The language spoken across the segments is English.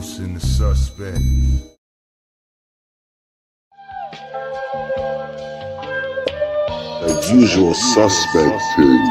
Introducing the suspect. The usual suspect thing.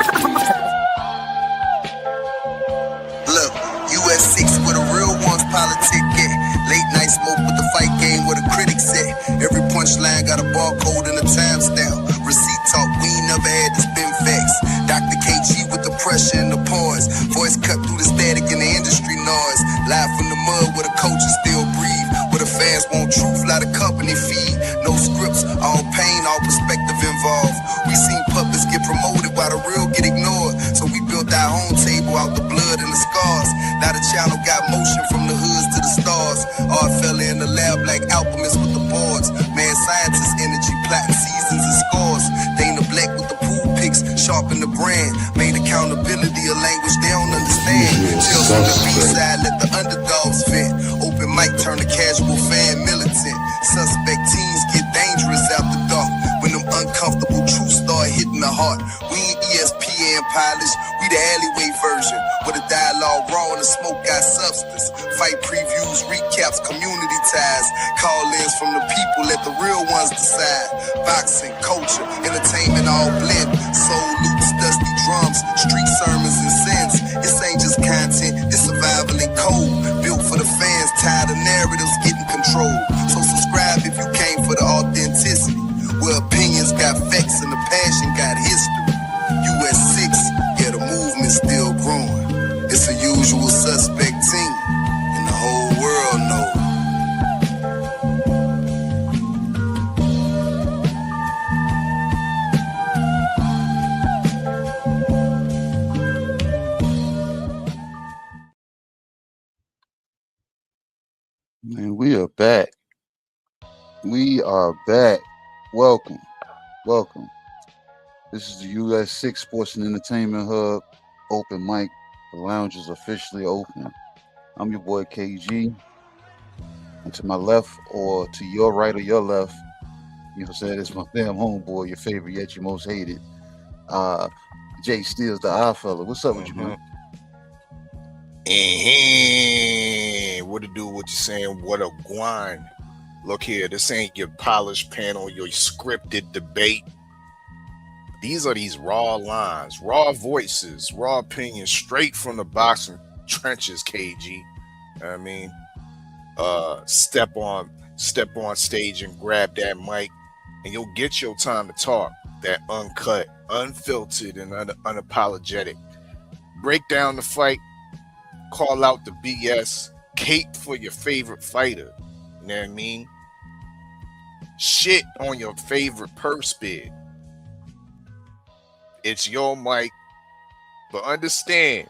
Look, US6 where the real ones politic at. Late night smoke with the fight game where the critics at. Every punchline got a barcode and a timestamp. Receipt talk, we ain't never had to spin facts. Dr. KG with the pressure and the pause. Voice cut through the static and the industry noise. Live from the mud where the coaches still breathe. Where the fans want truth, lot of company feed. No scripts, all pain, all perspective involved. We seen puppets get promoted while the real get ignored. So we built our own table out the blood and the scars. Now the channel got motion from the hoods to the stars. Art fella in the lab like alchemists with the boards. Man, scientist energy, plotting seasons and scores. Dana Black with the pool picks, sharpen the brand. Made accountability a language they don't understand. Tales from the B-side, let the underdogs vent. Open mic turn the casual fan militant. Suspect teens get dangerous after dark. When them uncomfortable truths start hitting the heart. We ain't ESPN polished, we the alleyway version. Where the dialogue raw and the smoke got substance. Fight previews, recaps, community ties. Call-ins from the people, let the real ones decide. Boxing, culture, entertainment all blend. Soul loops, dusty drums, street sermons and sins. This ain't just content, it's survival and code. Built for the fans, tired of narratives getting controlled. So subscribe if you came for the authenticity. Where opinions got facts and the passion got history. US6, yeah, the movement's still growing. It's a usual suspect team, and the whole world knows. Man, we are back. We are back. Welcome. Welcome. This is the US6 Sports and Entertainment Hub. Open mic. The lounge is officially open. I'm your boy KG. And to my left or to your right or your left, you know what I'm saying, it's my damn homeboy, your favorite yet your most hated. Jay Steele's the eye fella. What's up with you, man? What to do? What you saying? What a guan. Look here, this ain't your polished panel, your scripted debate. These are these raw lines, raw voices, raw opinions, straight from the boxing trenches, KG. I mean, step on stage and grab that mic, and you'll get your time to talk. That uncut, unfiltered, and unapologetic. Break down the fight, call out the BS, cape for your favorite fighter. You know what I mean? Shit on your favorite purse bid. It's your mic, but understand,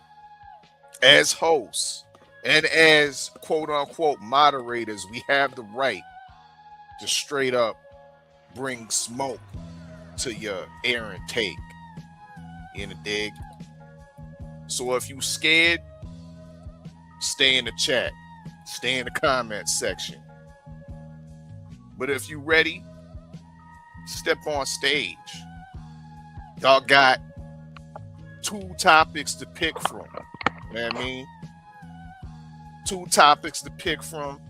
as hosts and as quote unquote moderators, we have the right to straight up bring smoke to your air intake. In the dig. So if you scared, stay in the chat, stay in the comment section. But if you ready, step on stage. Y'all got 2 topics to pick from. You know what I mean? 2 topics to pick from.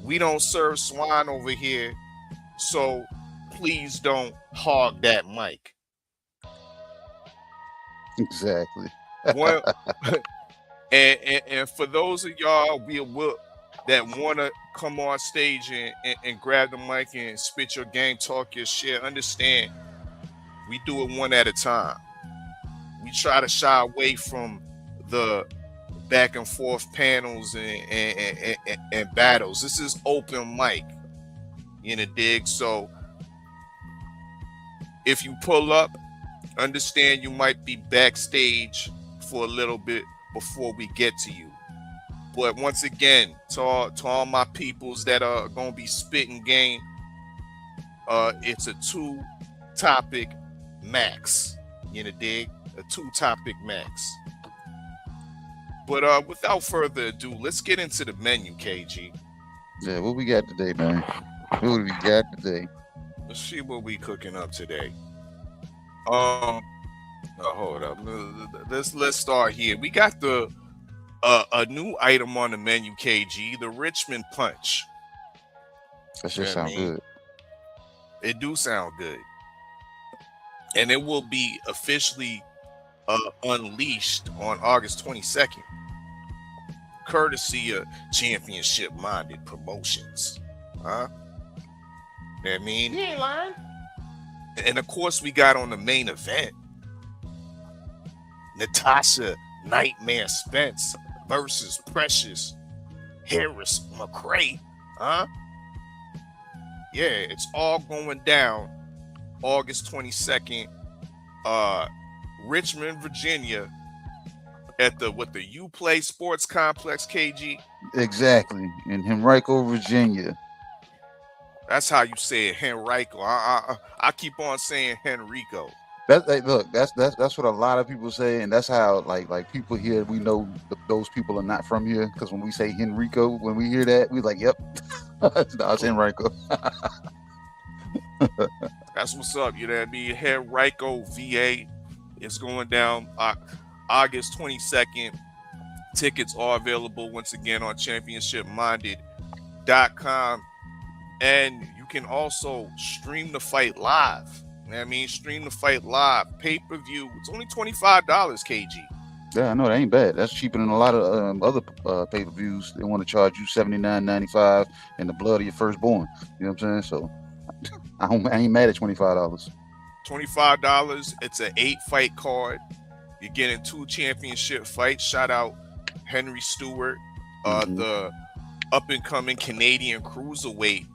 We don't serve swine over here, so please don't hog that mic. Exactly. Well, and for those of y'all that want to come on stage and grab the mic and spit your game, talk your shit, understand, we do it one at a time. We try to shy away from the back and forth panels and battles. This is open mic, in a dig. So if you pull up, understand you might be backstage for a little bit before we get to you. But once again, to all my peoples that are gonna be spitting game, it's a 2-topic max. You know, dig? A 2-topic max. But without further ado, let's get into the menu, KG. Yeah, what we got today, man? What do we got today? Let's see what we cooking up today. Hold up. Let's start here. We got the a new item on the menu, KG, the Richmond Punch. That shit sound good. It do sound good. And it will be officially unleashed on August 22nd, courtesy of championship-minded promotions. Huh? You know what I mean? You ain't lying. And of course, we got on the main event, Natasha Nightmare Spence versus Precious Harris McCray. Huh? Yeah, it's all going down August 22nd, Richmond, Virginia, at the U Play Sports Complex, KG. Exactly, in Henrico, Virginia. That's how you say it, Henrico. I keep on saying Henrico. That's what a lot of people say, and that's how like people here, we know those people are not from here, because when we say Henrico, when we hear that, we like, yep, no, it's Henrico. That's what's up. You know what I mean? Henrico, VA. It's going down August 22nd. Tickets are available once again on championshipminded.com. And you can also stream the fight live. You know what I mean? Stream the fight live. Pay-per-view. It's only $25, KG. Yeah, I know, that ain't bad. That's cheaper than a lot of other pay-per-views. They want to charge you $79.95 and the blood of your firstborn. You know what I'm saying? So I ain't mad at $25. $25. It's an 8-fight card. You're getting 2 championship fights. Shout out Henry Stewart, the up-and-coming Canadian cruiserweight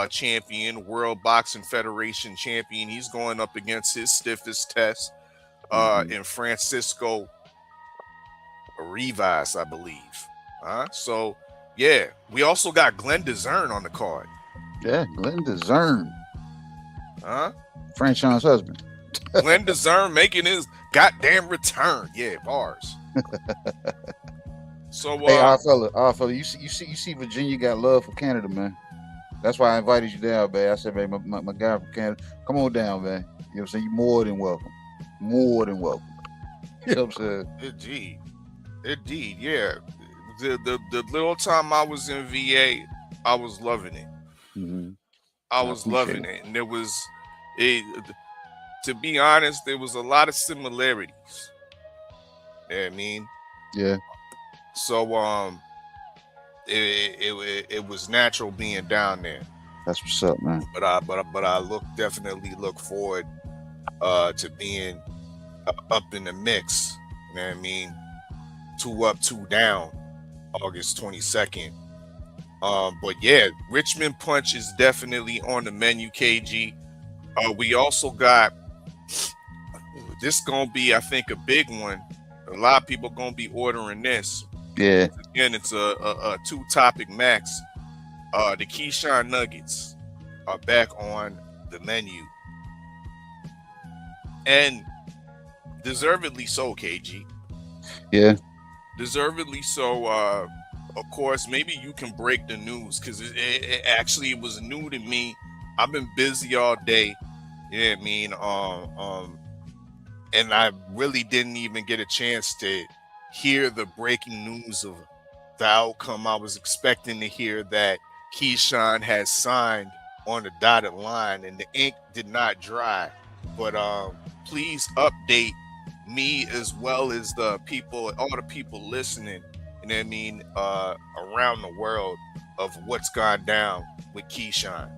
champion, World Boxing Federation champion. He's going up against his stiffest test in Francisco Rivas, I believe. So, yeah. We also got Glenn DeZern on the card. Yeah, Glenn DeZern. Huh? Franchon's husband. Glenn DeZern making his goddamn return. Yeah, bars. So, hey, our fella, you see, Virginia got love for Canada, man. That's why I invited you down, man. I said, man, my guy from Canada, come on down, man. You know what I'm saying? You're more than welcome. More than welcome. You know what I'm saying? Indeed, yeah. The little time I was in VA, I was loving it. Mm-hmm. I was loving it, and to be honest, there was a lot of similarities. You know what I mean? Yeah. So it was natural being down there. That's what's up, man. But I definitely look forward to being up in the mix. You know what I mean? 2 up, 2 down, August 22nd. But yeah, Richmond Punch is definitely on the menu, KG. We also got this gonna be, I think, a big one. A lot of people gonna be ordering this. Yeah. Again, it's a 2-topic max. The Keyshawn Nuggets are back on the menu, and deservedly so, KG. Yeah. Deservedly so. Of course, maybe you can break the news, because it actually was new to me. I've been busy all day. You know what I mean? And I really didn't even get a chance to hear the breaking news of the outcome. I was expecting to hear that Keyshawn had signed on the dotted line and the ink did not dry. But please update me as well as the people, all the people listening, you know what I mean, around the world, of what's gone down with Keyshawn.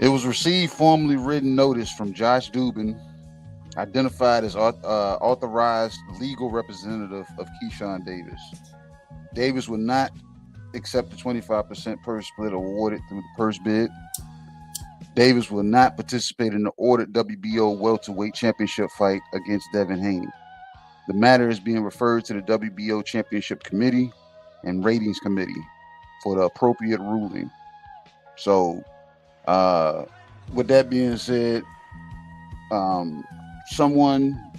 It was received formally written notice from Josh Dubin, identified as authorized legal representative of Keyshawn Davis. Davis would not accept the 25% purse split awarded through the purse bid. Davis will not participate in the ordered WBO welterweight championship fight against Devin Haney. The matter is being referred to the WBO Championship Committee and Ratings Committee for the appropriate ruling. So, with that being said, someone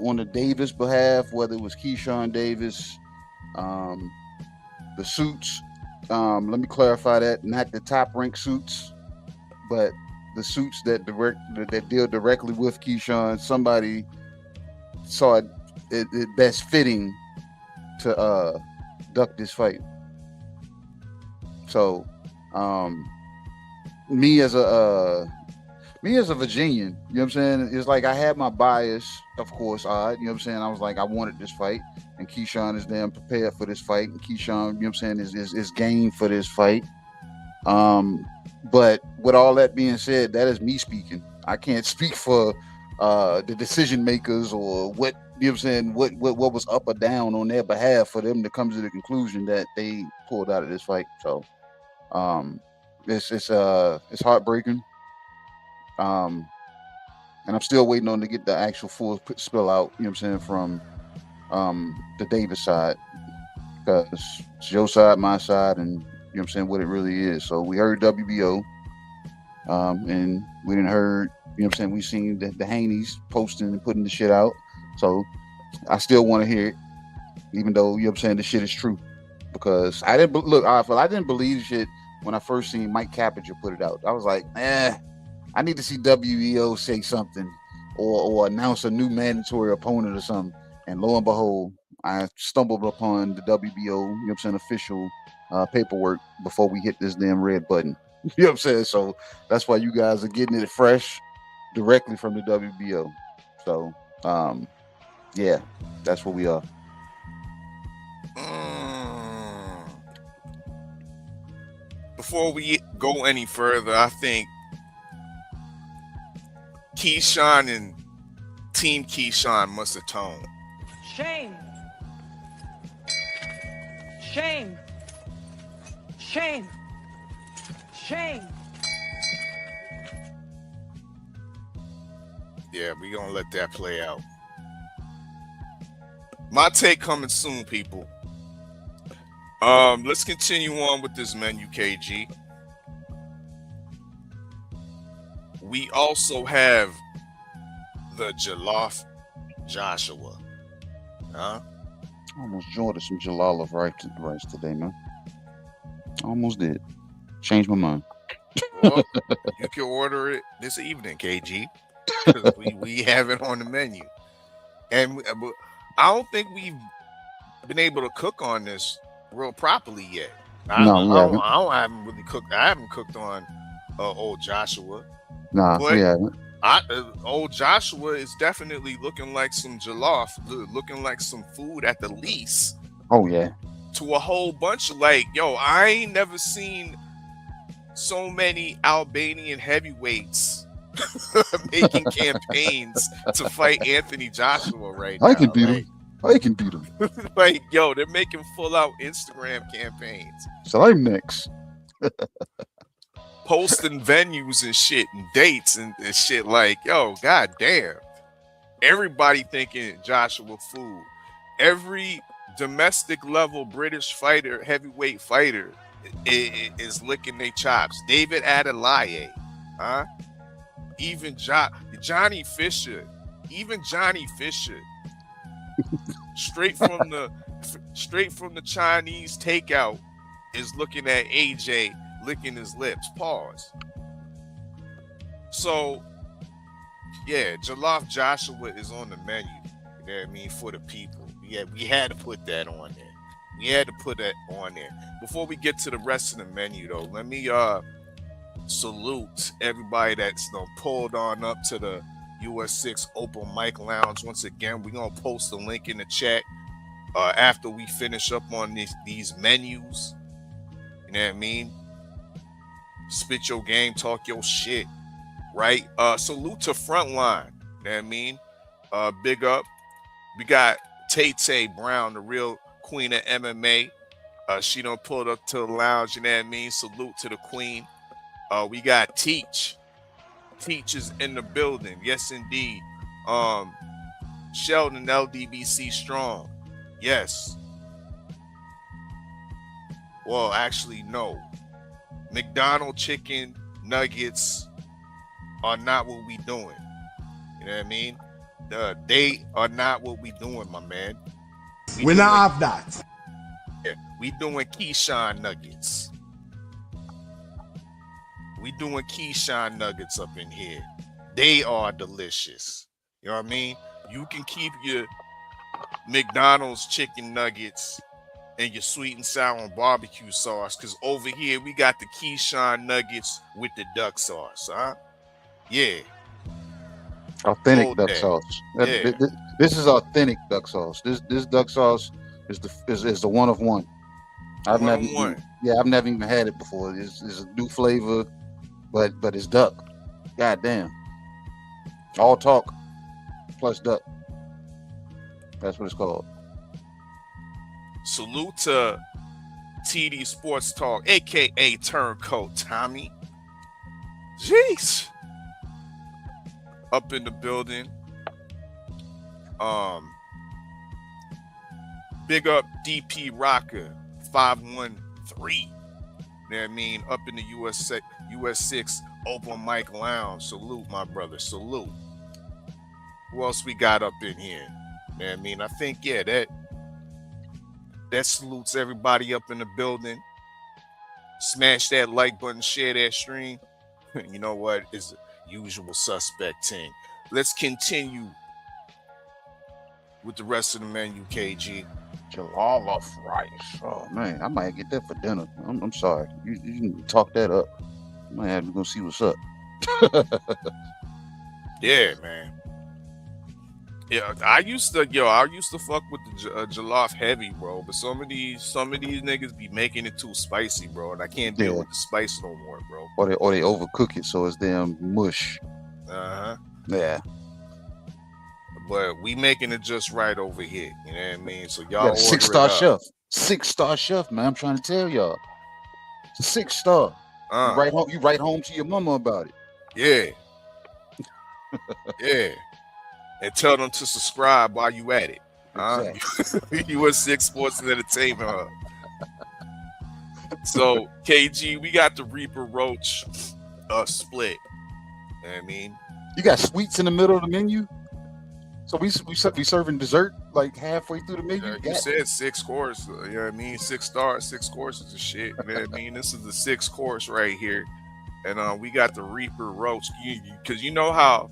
on the Davis behalf, whether it was Keyshawn Davis, the suits, let me clarify that, not the top ranked suits, but the suits that deal directly with Keyshawn. Somebody saw it it best fitting to duck this fight. So, me as a Virginian, you know what I'm saying? It's like I had my bias, of course, you know what I'm saying? I was like, I wanted this fight, and Keyshawn is damn prepared for this fight, and Keyshawn, you know what I'm saying, is game for this fight. But with all that being said, that is me speaking. I can't speak for the decision makers or what, you know what I'm saying, what was up or down on their behalf for them to come to the conclusion that they pulled out of this fight. So it's heartbreaking. And I'm still waiting on to get the actual full spill out, you know what I'm saying, from the Davis side, because it's your side, my side, and you know what I'm saying, what it really is. So we heard WBO, and we didn't heard, you know what I'm saying, we seen the Haneys posting and putting the shit out. So I still want to hear it, even though, you know what I'm saying, the shit is true. Because I didn't I didn't believe shit when I first seen Mike Cappinger put it out. I was like, I need to see WBO say something or announce a new mandatory opponent or something. And lo and behold, I stumbled upon the WBO, you know what I'm saying, official paperwork before we hit this damn red button. You know what I'm saying? So that's why you guys are getting it fresh directly from the WBO. So, yeah, that's where we are. Before we go any further, I think Keyshawn and Team Keyshawn must atone. Shame. Shame. Shame. Shame. Yeah, we're going to let that play out. My take coming soon, people. Let's continue on with this menu, KG. We also have the Jalof Joshua. Huh? I almost joined some Jalala rice today, man. Almost did. Changed my mind. Well, you can order it this evening, KG. we have it on the menu. And I don't think we've been able to cook on this real properly yet. I haven't really cooked. I haven't cooked on old Joshua. Nah, but we haven't. Old Joshua is definitely looking like some jollof, looking like some food at the least. Oh yeah. To a whole bunch of I ain't never seen so many Albanian heavyweights making campaigns to fight Anthony Joshua right now. I can beat him. They're making full out Instagram campaigns. So I'm next. Posting venues and shit and dates and shit god damn. Everybody thinking Joshua food. Every domestic level British fighter, heavyweight fighter is licking their chops. David Adelaye, huh? Even Johnny Fisher. straight from the Chinese takeout is looking at AJ licking his lips. Pause. So yeah, Jalof Joshua is on the menu. You know what I mean, for the people. Yeah, we had to put that on there. Before we get to the rest of the menu though, let me salute everybody that's pulled on up to the US6 Open Mic Lounge. Once again, we're gonna post the link in the chat after we finish up on these menus. You know what I mean? Spit your game, talk your shit, right? Salute to Frontline. You know what I mean? Big up. We got Tay Brown, the real queen of MMA. She done pulled up to the lounge. You know what I mean? Salute to the queen. We got Teach. Teach is in the building. Yes, indeed. Sheldon LDBC Strong. Yes. Well, actually, no. McDonald's chicken nuggets are not what we doing. You know what I mean? They are not what we doing, my man. We not have that. Yeah, we doing Keyshawn nuggets. We doing Keyshawn nuggets up in here. They are delicious. You know what I mean? You can keep your McDonald's chicken nuggets and your sweet and sour barbecue sauce. Because over here, we got the Keyshawn nuggets with the duck sauce, huh? Yeah. Authentic Hold duck that. sauce. Yeah. This is authentic duck sauce. This duck sauce is the one of one. I've never even had it before. It's a new flavor, but it's duck. God damn. All talk plus duck. That's what it's called. Salute to TD Sports Talk, aka Turncoat Tommy. Jeez. Up in the building. Big up DP Rocker 513. You know what I mean? Up in the US6 Open Mic Lounge. Salute, my brother. Salute. Who else we got up in here? You know what I mean? I think, yeah, that salutes everybody up in the building. Smash that like button, share that stream. You know what? It's the usual suspect thing. Let's continue with the rest of the menu, KG. Jollof rice. Oh man, I might get that for dinner. I'm sorry. You can talk that up. I might have to go see what's up. Yeah, man. Yeah, I used to fuck with the jollof heavy, bro. But some of these niggas be making it too spicy, bro, and I can't deal with the spice no more, bro. Or they overcook it so it's damn mush. Yeah. But we making it just right over here. You know what I mean? So y'all order 6-star chef. 6-star chef, man. I'm trying to tell y'all. 6-star. You write home to your mama about it. Yeah. Yeah. And tell them to subscribe while you at it. Exactly. US6 Sports and Entertainment Hub. So KG, we got the Reaper Roach split. You know what I mean? You got sweets in the middle of the menu? So we serving dessert like halfway through the menu? You said 6 course. You know what I mean? 6 stars, 6 courses of shit. You know what I mean? This is the 6th course right here. And we got the Reaper Roach. Because you know how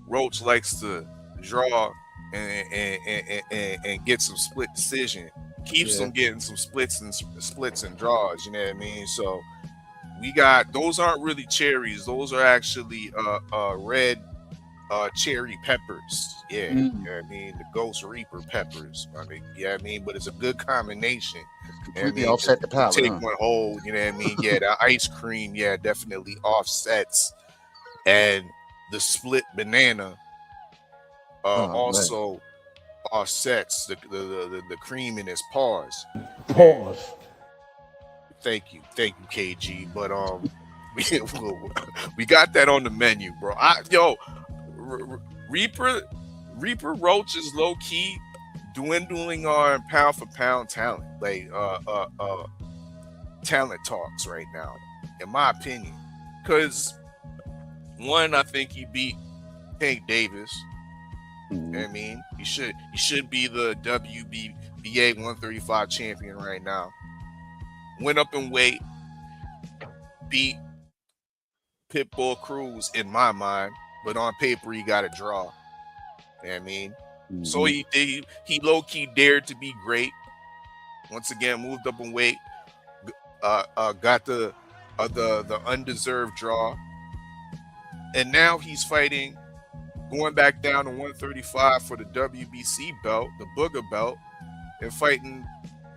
Roach likes to draw and get some split decision. Keeps them getting some splits and draws. You know what I mean? So we got, those aren't really cherries. Those are actually red cherry peppers. Yeah, you know what I mean? The Ghost Reaper peppers. I mean, yeah, I mean, but it's a good combination. Completely offset the palate. Take one whole, you know what I mean? Yeah, the ice cream, yeah, definitely offsets. And the split banana also offsets the cream in its pause. Thank you, KG. But we got that on the menu, bro. Reaper Roach is low key dwindling our pound for pound talent, like talent talks right now, in my opinion. Because one, I think he beat Tank Davis. You know what I mean? He should be the WBA 135 champion right now. Went up in weight, beat Pitbull Cruz in my mind, but on paper he got a draw. You know what I mean? So he low-key dared to be great. Once again, moved up in weight, got the undeserved draw, and now he's fighting, going back down to 135 for the WBC belt, the Booger belt, and fighting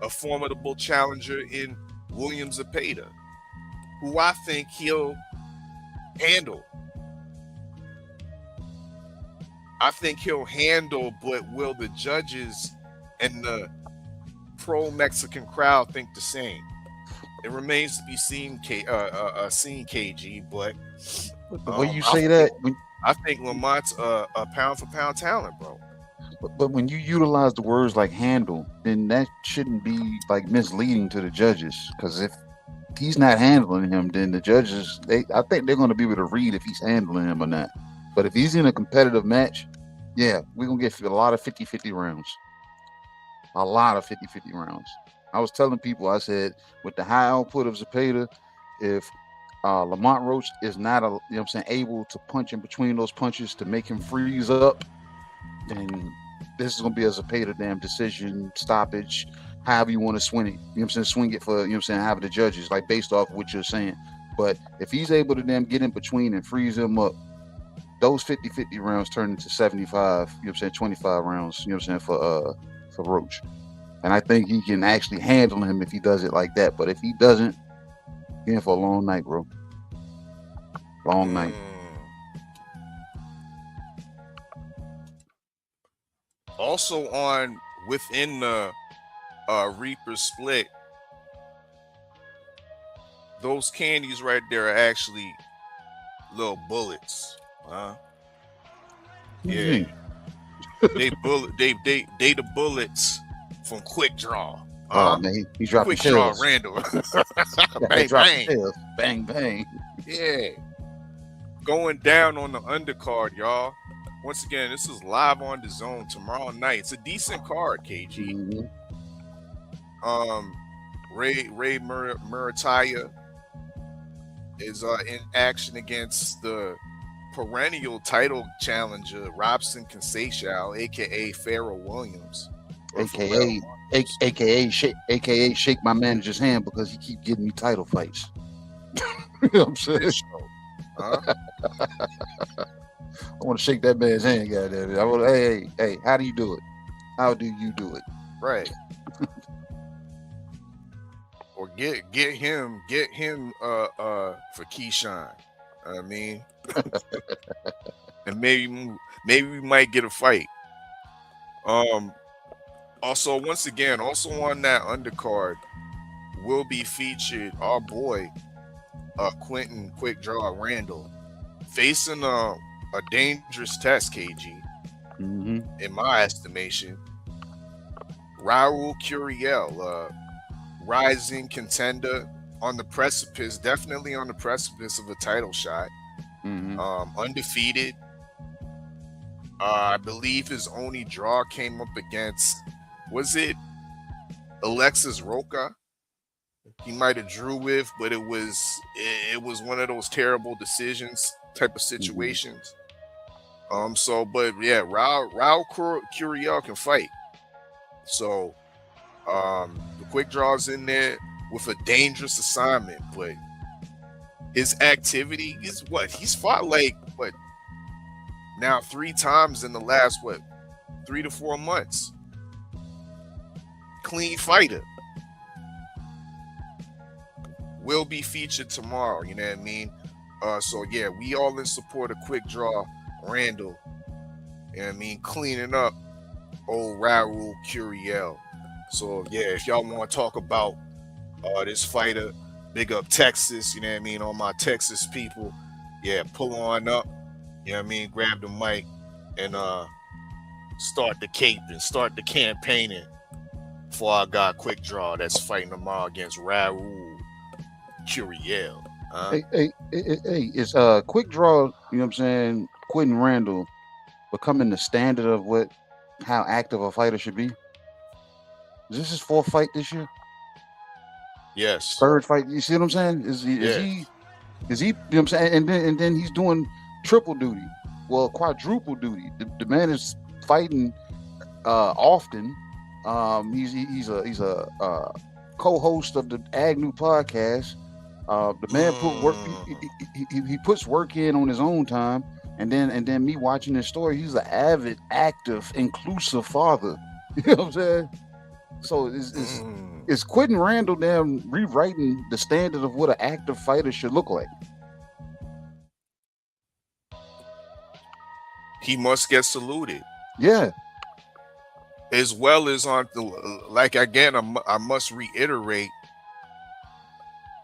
a formidable challenger in William Zepeda, who I think he'll handle. But will the judges and the pro-Mexican crowd think the same? It remains to be seen, KG, but the way you say that, I think Lamont's a pound-for-pound talent, bro. But when you utilize the words like handle, then that shouldn't be like misleading to the judges. Because if he's not handling him, then the judges, I think they're going to be able to read if he's handling him or not. But if he's in a competitive match, yeah, we're going to get a lot of 50-50 rounds. A lot of 50-50 rounds. I was telling people, I said, with the high output of Zepeda, if Lamont Roach is not able to punch in between those punches to make him freeze up, then this is gonna be as a pay the damn decision, stoppage, however you want to swing it. You know what I'm saying? Swing it for, you know what I'm saying, however the judges, like based off what you're saying. But if he's able to then get in between and freeze him up, those 50-50 rounds turn into 75, you know what I'm saying, 25 rounds, you know what I'm saying, for Roach. And I think he can actually handle him if he does it like that. But if he doesn't, he's in for a long night, bro. Long night. Also within the Reaper split, those candies right there are actually little bullets. Yeah. They the bullets from Quick Draw. Oh man, he dropped Quick the Draw shells. Randall. Bang, bang. Bang, bang. Yeah. Going down on the undercard, y'all. Once again, this is live on the zone tomorrow night. It's a decent card, KG. Ray Murataya is in action against the perennial title challenger Robson Conceição, aka Pharaoh Williams, aka shake my manager's hand because he keep getting me title fights. You know what I'm saying? I want to shake that man's hand, goddamn. I want, hey, how do you do it? How do you do it? Right. Or get him for Keyshawn. I mean, and maybe we might get a fight. Also, once again, also on that undercard will be featured our boy Quentin Quick Draw Randall facing a dangerous test, KG. In my estimation, Raul Curiel, rising contender on the precipice, definitely on the precipice of a title shot. Undefeated. I believe his only draw came up against, was it Alexis Roca? He might have drew with, but it was one of those terrible decisions type of situations. But yeah, Raul Curiel can fight. So the Quick Draw's in there with a dangerous assignment, but his activity is what? He's fought now 3 times in the last 3 to 4 months. Clean fighter. Will be featured tomorrow, you know what I mean? So yeah, we all in support of Quick Draw Randall. You know what I mean? Cleaning up old Raul Curiel. So yeah, if y'all want to talk about this fighter, big up Texas, you know what I mean? All my Texas people, yeah, pull on up, you know what I mean? Grab the mic and start the cape and start the campaigning before I got Quick Draw that's fighting tomorrow against Raul Curiel. Hey, is Quick Draw, you know what I'm saying, Quentin Randall becoming the standard of how active a fighter should be? Is this his 4th fight this year? Yes. 3rd fight. You see what I'm saying? Is he you know what I'm saying? And then he's doing triple duty. Well, quadruple duty. The man is fighting often. He's a co-host of the Agnew podcast. The man put work. He puts work in on his own time, and then me watching his story. He's an avid, active, inclusive father. You know what I'm saying? So is Quentin Randall damn rewriting the standard of what an active fighter should look like? He must get saluted. Yeah. As well as on the I must reiterate,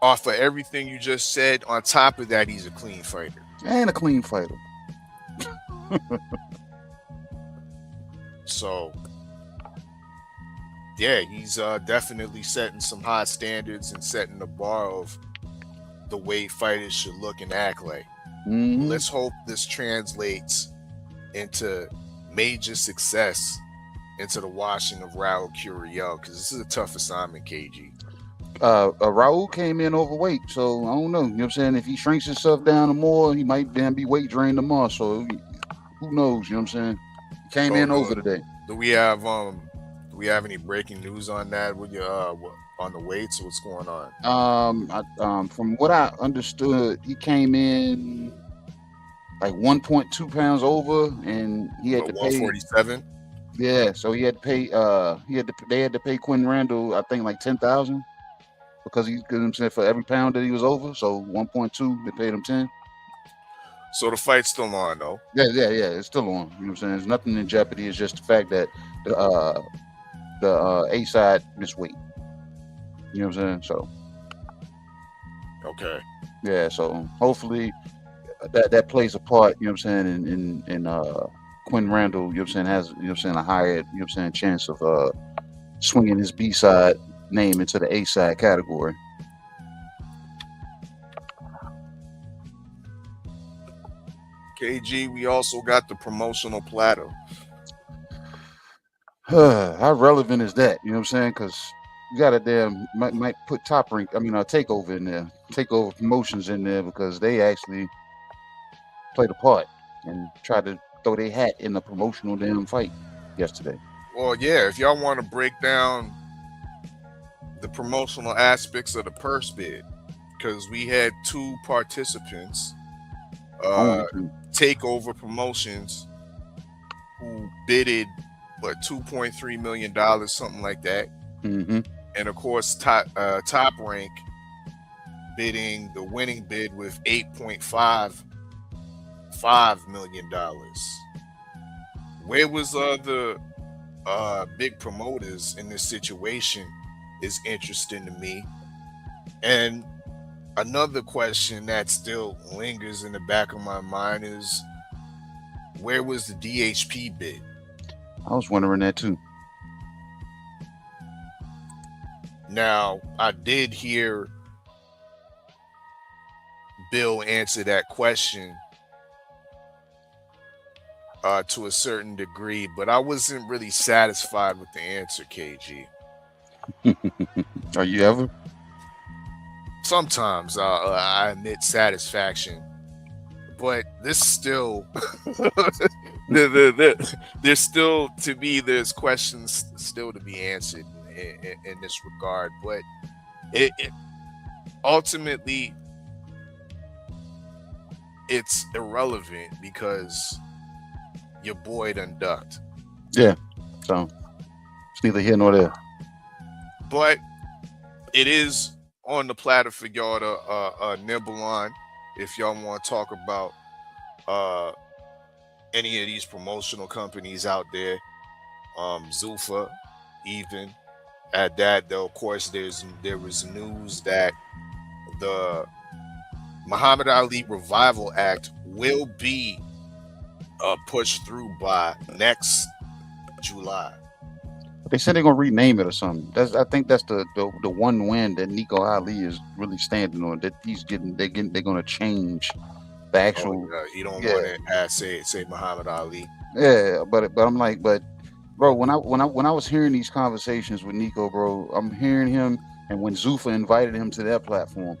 off of everything you just said, on top of that, he's a clean fighter. And a clean fighter. So, yeah, he's definitely setting some high standards and setting the bar of the way fighters should look and act like. Let's hope this translates into major success into the washing of Raul Curiel, because this is a tough assignment, KG. Raul came in overweight, so I don't know. You know what I'm saying? If he shrinks himself down more, he might then be weight drained tomorrow. So who knows? You know what I'm saying? He came in over today. Do we have any breaking news on that? With your on the weights? What's going on? From what I understood, he came in like 1.2 pounds over, and he had to pay 147. Yeah, so he had to pay. They had to pay Quentin Randall, I think, like 10,000 because I'm saying for every pound that he was over. So 1.2, they paid him 10. So the fight's still on though. Yeah, it's still on. You know what I'm saying? There's nothing in jeopardy. It's just the fact that the A side missed weight. You know what I'm saying? So okay. Yeah, so hopefully that plays a part. You know what I'm saying? In Quentin Randall, you know what I'm saying, has, you know what I'm saying, a higher, you know what I'm saying, chance of swinging his B side name into the A side category. KG, we also got the promotional platter. How relevant is that? You know what I'm saying? Because you got to might put Takeover in there, Takeover Promotions in there, because they actually played a part and tried to throw their hat in the promotional damn fight yesterday. Well, yeah, if y'all want to break down the promotional aspects of the purse bid, because we had 2 participants, Takeover Promotions, who bidded $2.3 million, something like that. Mm-hmm. And of course, Top Rank bidding the winning bid with $8.5 million. Where was the big promoters in this situation is interesting to me. And another question that still lingers in the back of my mind is, where was the DHP bid? I was wondering that too. Now, I did hear Bill answer that question to a certain degree, but I wasn't really satisfied with the answer, KG. Are you ever? Sometimes I admit satisfaction, but this still there's still to be there's questions still to be answered in this regard. But it ultimately it's irrelevant because your boy done ducked. Yeah, so it's neither here nor there. But it is on the platter for y'all to nibble on if y'all want to talk about any of these promotional companies out there. Zuffa, even at that, though, of course, there was news that the Muhammad Ali Revival Act will be pushed through by next July. They said they're gonna rename it or something. I think that's the one win that Nico Ali is really standing on. That they're gonna change the actual. He don't want to say Muhammad Ali. Yeah, but I'm like, bro, when I was hearing these conversations with Nico, bro, I'm hearing him, and when Zuffa invited him to their platform,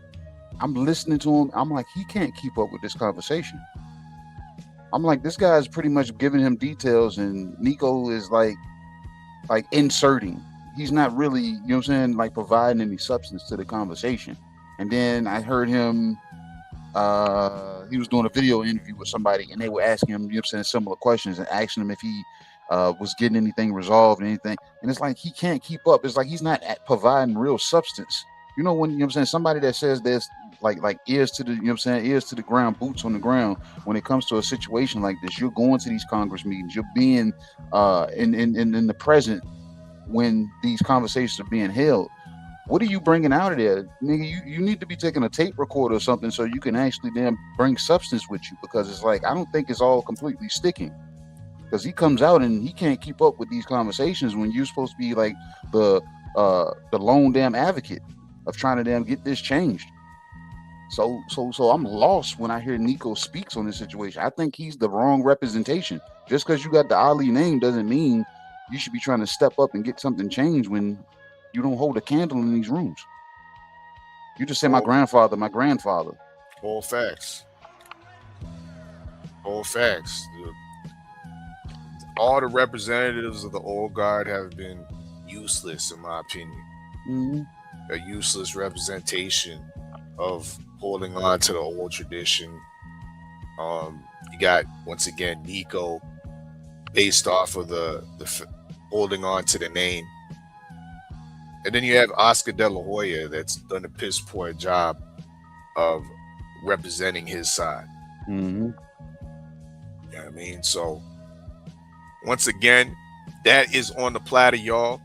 I'm listening to him. I'm like, he can't keep up with this conversation. I'm like, this guy is pretty much giving him details, and Nico is like inserting. He's not really, you know what I'm saying, like providing any substance to the conversation. And then I heard him, he was doing a video interview with somebody, and they were asking him, you know what I'm saying, similar questions and asking him if he was getting anything resolved, anything. And it's like he can't keep up. It's like he's not providing real substance. You know, when, you know what I'm saying, somebody that says there's like ears to the, you know what I'm saying, ears to the ground, boots on the ground, when it comes to a situation like this, you're going to these Congress meetings, you're being in the present when these conversations are being held. What are you bringing out of there, nigga? You need to be taking a tape recorder or something so you can actually then bring substance with you, because it's like, I don't think it's all completely sticking, because he comes out and he can't keep up with these conversations when you're supposed to be like the lone damn advocate of trying to damn get this changed. So I'm lost when I hear Nico speaks on this situation. I think he's the wrong representation. Just because you got the Ali name doesn't mean you should be trying to step up and get something changed when you don't hold a candle in these rooms. You just say my grandfather. All facts. All facts. all the representatives of the old guard have been useless, in my opinion. Mm-hmm. A useless representation of holding on to the old tradition. You got, once again, Nico, based off of the holding on to the name. And then you have Oscar De La Hoya, that's done a piss poor job of representing his side. Mm-hmm. You know what I mean? So, once again, that is on the platter, y'all.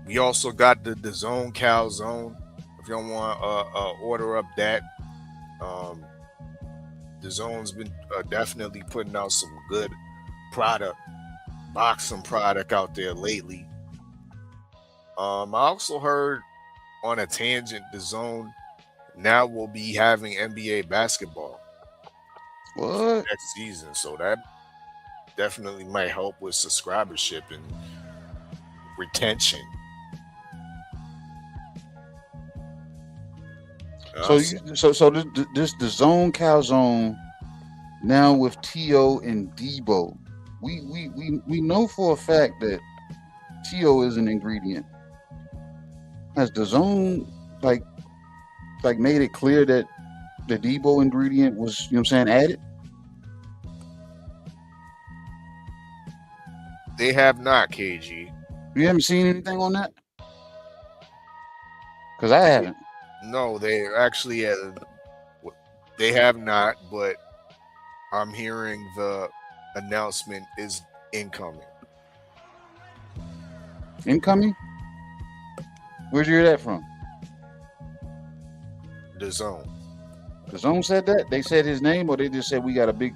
We also got the Zone Cow Zone. If y'all want to order up that, the Zone's been definitely putting out some good product, boxing product out there lately. I also heard, on a tangent, the Zone now will be having NBA basketball What? next season, so that definitely might help with subscribership and retention. So this the Zone Cow Zone now with T.O. and Debo. We know for a fact that T.O. is an ingredient. Has the Zone like made it clear that the Debo ingredient was, you know what I'm saying, added? They have not, KG. You haven't seen anything on that? Because I haven't. No, they actually they have not, but I'm hearing the announcement is incoming. Incoming? Where'd you hear that from? The Zone. The Zone said that? They said his name, or they just said we got a big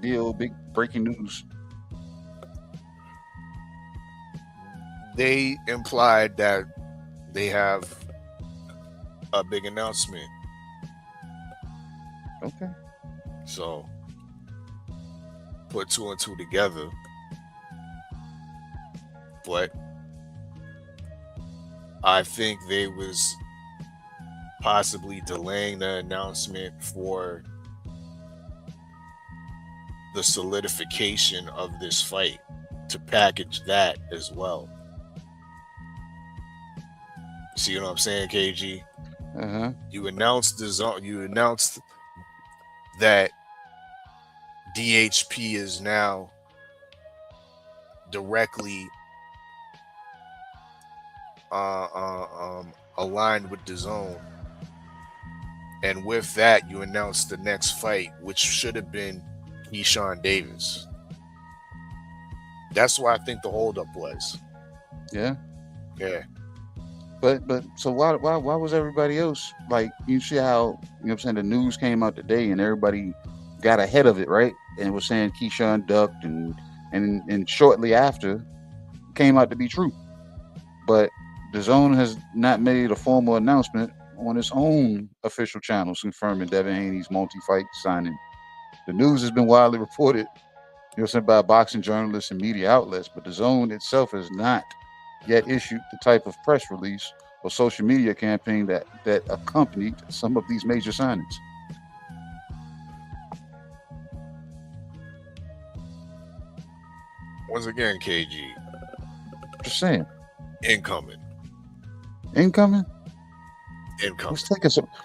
deal, big breaking news? They implied that they have a big announcement. Okay. So put two and two together. But I think they was possibly delaying the announcement for the solidification of this fight, to package that as well. See what I'm saying, KG? Uh-huh. You announced that DHP is now directly aligned with the Zone, and with that you announced the next fight, which should have been Keyshawn Davis. That's why I think the holdup was. Yeah. Yeah. But so why was everybody else, like, you see how, you know what I'm saying, the news came out today and everybody got ahead of it, right? And was saying Keyshawn ducked, and shortly after came out to be true. But the Zone has not made a formal announcement on its own official channels confirming Devin Haney's multi-fight signing. The news has been widely reported, you know, by boxing journalists and media outlets, but the Zone itself has not yet issued the type of press release or social media campaign that accompanied some of these major signings. Once again, KG. Just saying. Incoming.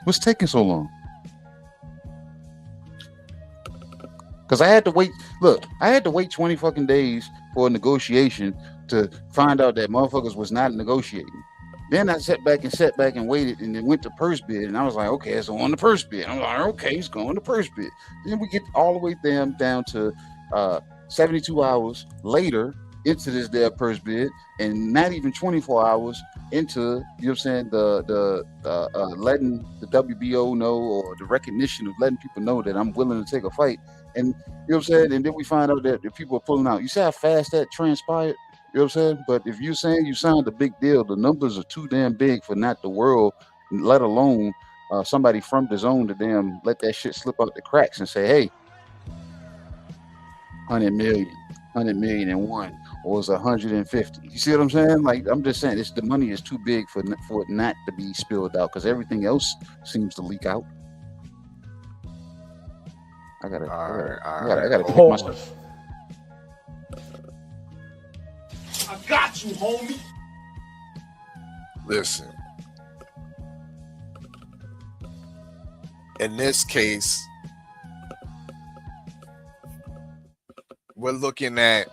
What's taking so long? Because I had to wait. Look, I had to wait 20 fucking days for a negotiation to find out that motherfuckers was not negotiating. Then I sat back and waited, and then went to purse bid, and I was like, okay, it's on the purse bid. I'm like, okay, it's going to purse bid. Then we get all the way down to 72 hours later into this damn purse bid, and not even 24 hours into, you know what I'm saying, the letting the WBO know, or the recognition of letting people know that I'm willing to take a fight. And you know what I'm saying, and then we find out that the people are pulling out. You see how fast that transpired? You know what I'm saying? But if you're saying you signed a big deal, the numbers are too damn big for not the world, let alone somebody from the Zone, to damn let that shit slip out the cracks and say, hey, 100 million and one, or it's 150. You see what I'm saying? Like, I'm just saying, the money is too big for it not to be spilled out, because everything else seems to leak out. I gotta pick myself. got you, homie. Listen. In this case, we're looking at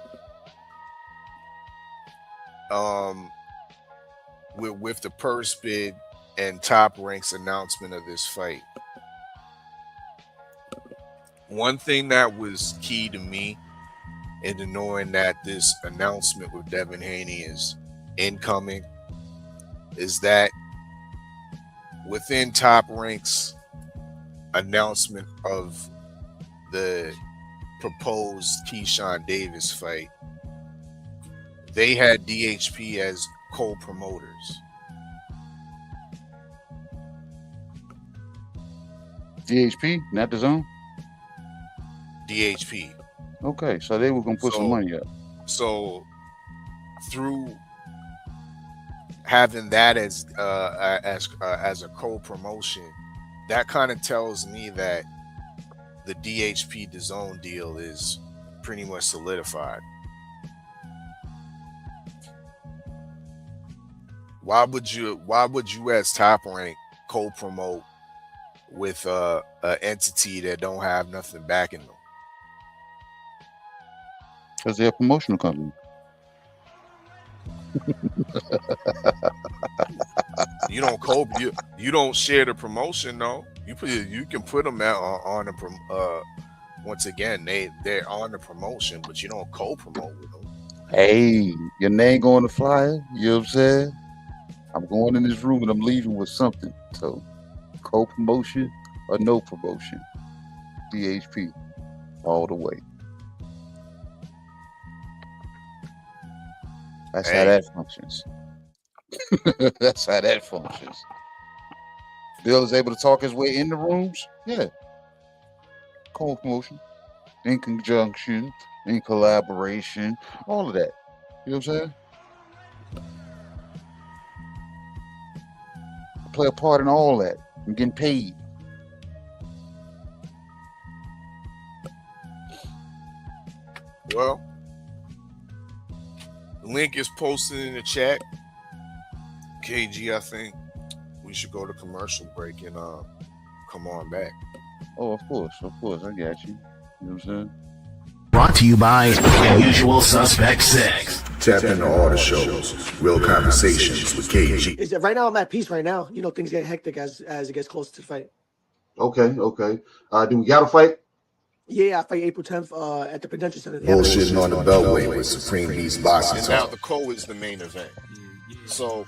with the purse bid and Top Rank's announcement of this fight. One thing that was key to me into knowing that this announcement with Devin Haney is incoming is that within Top Rank's announcement of the proposed Keyshawn Davis fight, they had DHP as co-promoters. DHP, not the zone. DHP. Okay, so they were gonna put some money up. So through having that as a co-promotion, that kind of tells me that the DHP DAZN deal is pretty much solidified. Why would you as Top Rank co-promote with a entity that don't have nothing backing them? Because they're a promotional company. You don't you don't share the promotion, though. You can put them on the once again they're on the promotion, but you don't co-promote with them. Hey, your name go on the flyer. You know what I'm saying? I'm going in this room and I'm leaving with something. So, co-promotion or no promotion, DHP all the way. That's how that functions. That's how that functions. Bill is able to talk his way in the rooms. Yeah. Co-promotion, in conjunction, in collaboration, all of that. You know what I'm saying? I play a part in all that. I'm getting paid. Well, the link is posted in the chat. KG, I think we should go to commercial break and come on back. Oh, of course, I got you. You know what I'm saying? Brought to you by Unusual Suspect 6. Tap into all the shows. Real conversations with KG. Right now, I'm at peace right now. You know, things get hectic as it gets closer to the fight. Okay. Do we got a fight? Yeah, I fight April 10th at the Prudential Center. Bullshitting on the Beltway with Supreme Beast Boxing. And now the co is the main event. So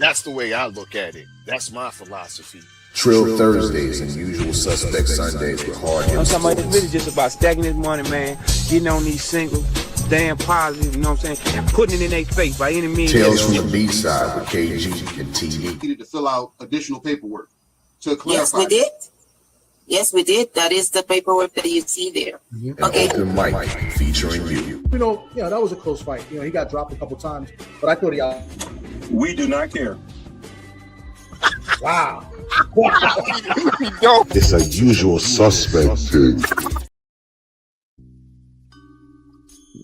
that's the way I look at it. That's my philosophy. Trill Thursdays and Usual Suspect Sundays with hard hits. I'm talking about it's really just about stacking this money, man. Getting on these singles, staying positive, you know what I'm saying? And putting it in their face by any means. Tales from the B-side with KG and TV. Needed to fill out additional paperwork to clarify. Yes, we did. Yes, we did. That is the paperwork that you see there. An open mic featuring you. You know, that was a close fight. You know, he got dropped a couple times, but I thought he out. We do not care. Wow. It's a usual suspect thing.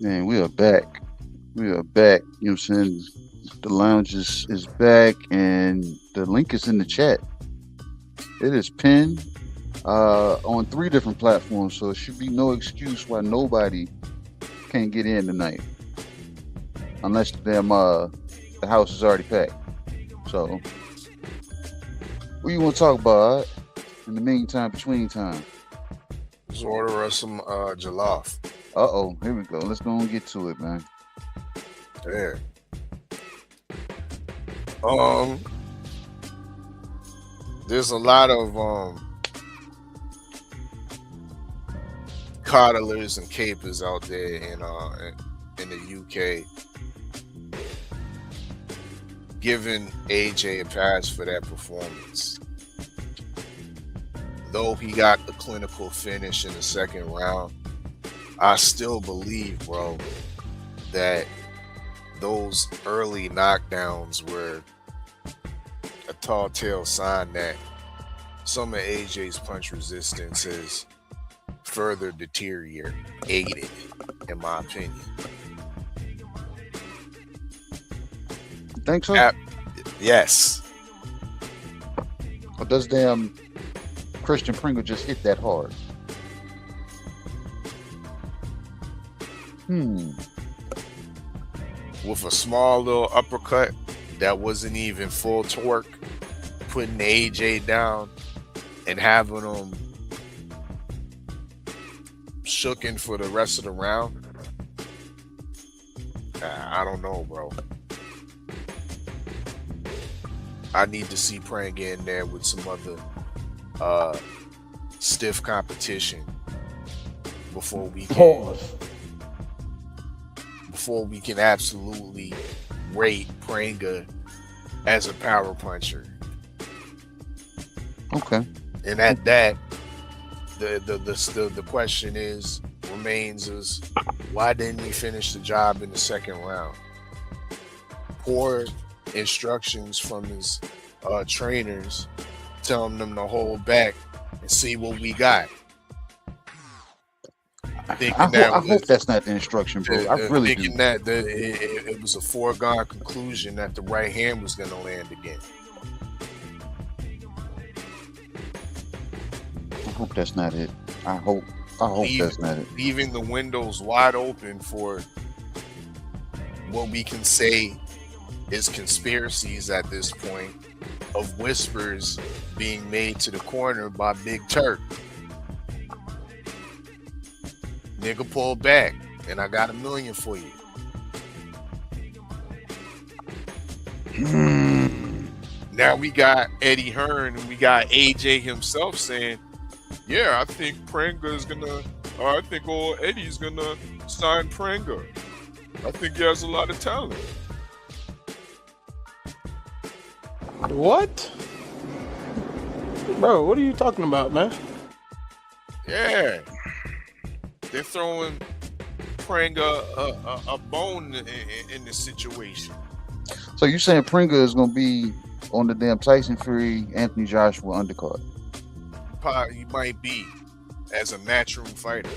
Man, we are back. You know what I'm saying? The lounge is back, and the link is in the chat. It is pinned on 3 different platforms, so it should be no excuse why nobody can't get in tonight, unless the house is already packed. So, what you want to talk about in the meantime, between time? Let's order us some jollof. Here we go. Let's go and get to it, man. Yeah. There's a lot of coddlers and capers out there in the UK giving AJ a pass for that performance. Though he got the clinical finish in the second round, I still believe, bro, that those early knockdowns were a tall tale sign that some of AJ's punch resistance is further deteriorated, in my opinion. Think so? Yes. Or does damn Christian Pringle just hit that hard? With a small little uppercut that wasn't even full torque, putting AJ down and having him shooken for the rest of the round. I don't know, bro. I need to see Pranga in there with some other stiff competition before we can absolutely rate Pranga as a power puncher. Okay. And at that, the question remains is why didn't he finish the job in the second round? Poor instructions from his trainers telling them to hold back and see what we got. I hope that's not the instruction, bro. I really thinking do. that it was a foregone conclusion that the right hand was going to land again. I hope that's not it. I hope that's not it. Leaving the windows wide open for what we can say is conspiracies at this point of whispers being made to the corner by Big Turk. Nigga, pull back, and I got $1 million for you. Now we got Eddie Hearn and we got AJ himself saying, yeah, I think Pranga's gonna, I think old Eddie's gonna sign Pranga. I think he has a lot of talent. What? Bro, what are you talking about, man? Yeah. They're throwing Pranga a bone in this situation. So you saying Pranga is gonna be on the damn Tyson Fury, Anthony Joshua undercard? He might be as a matchroom fighter.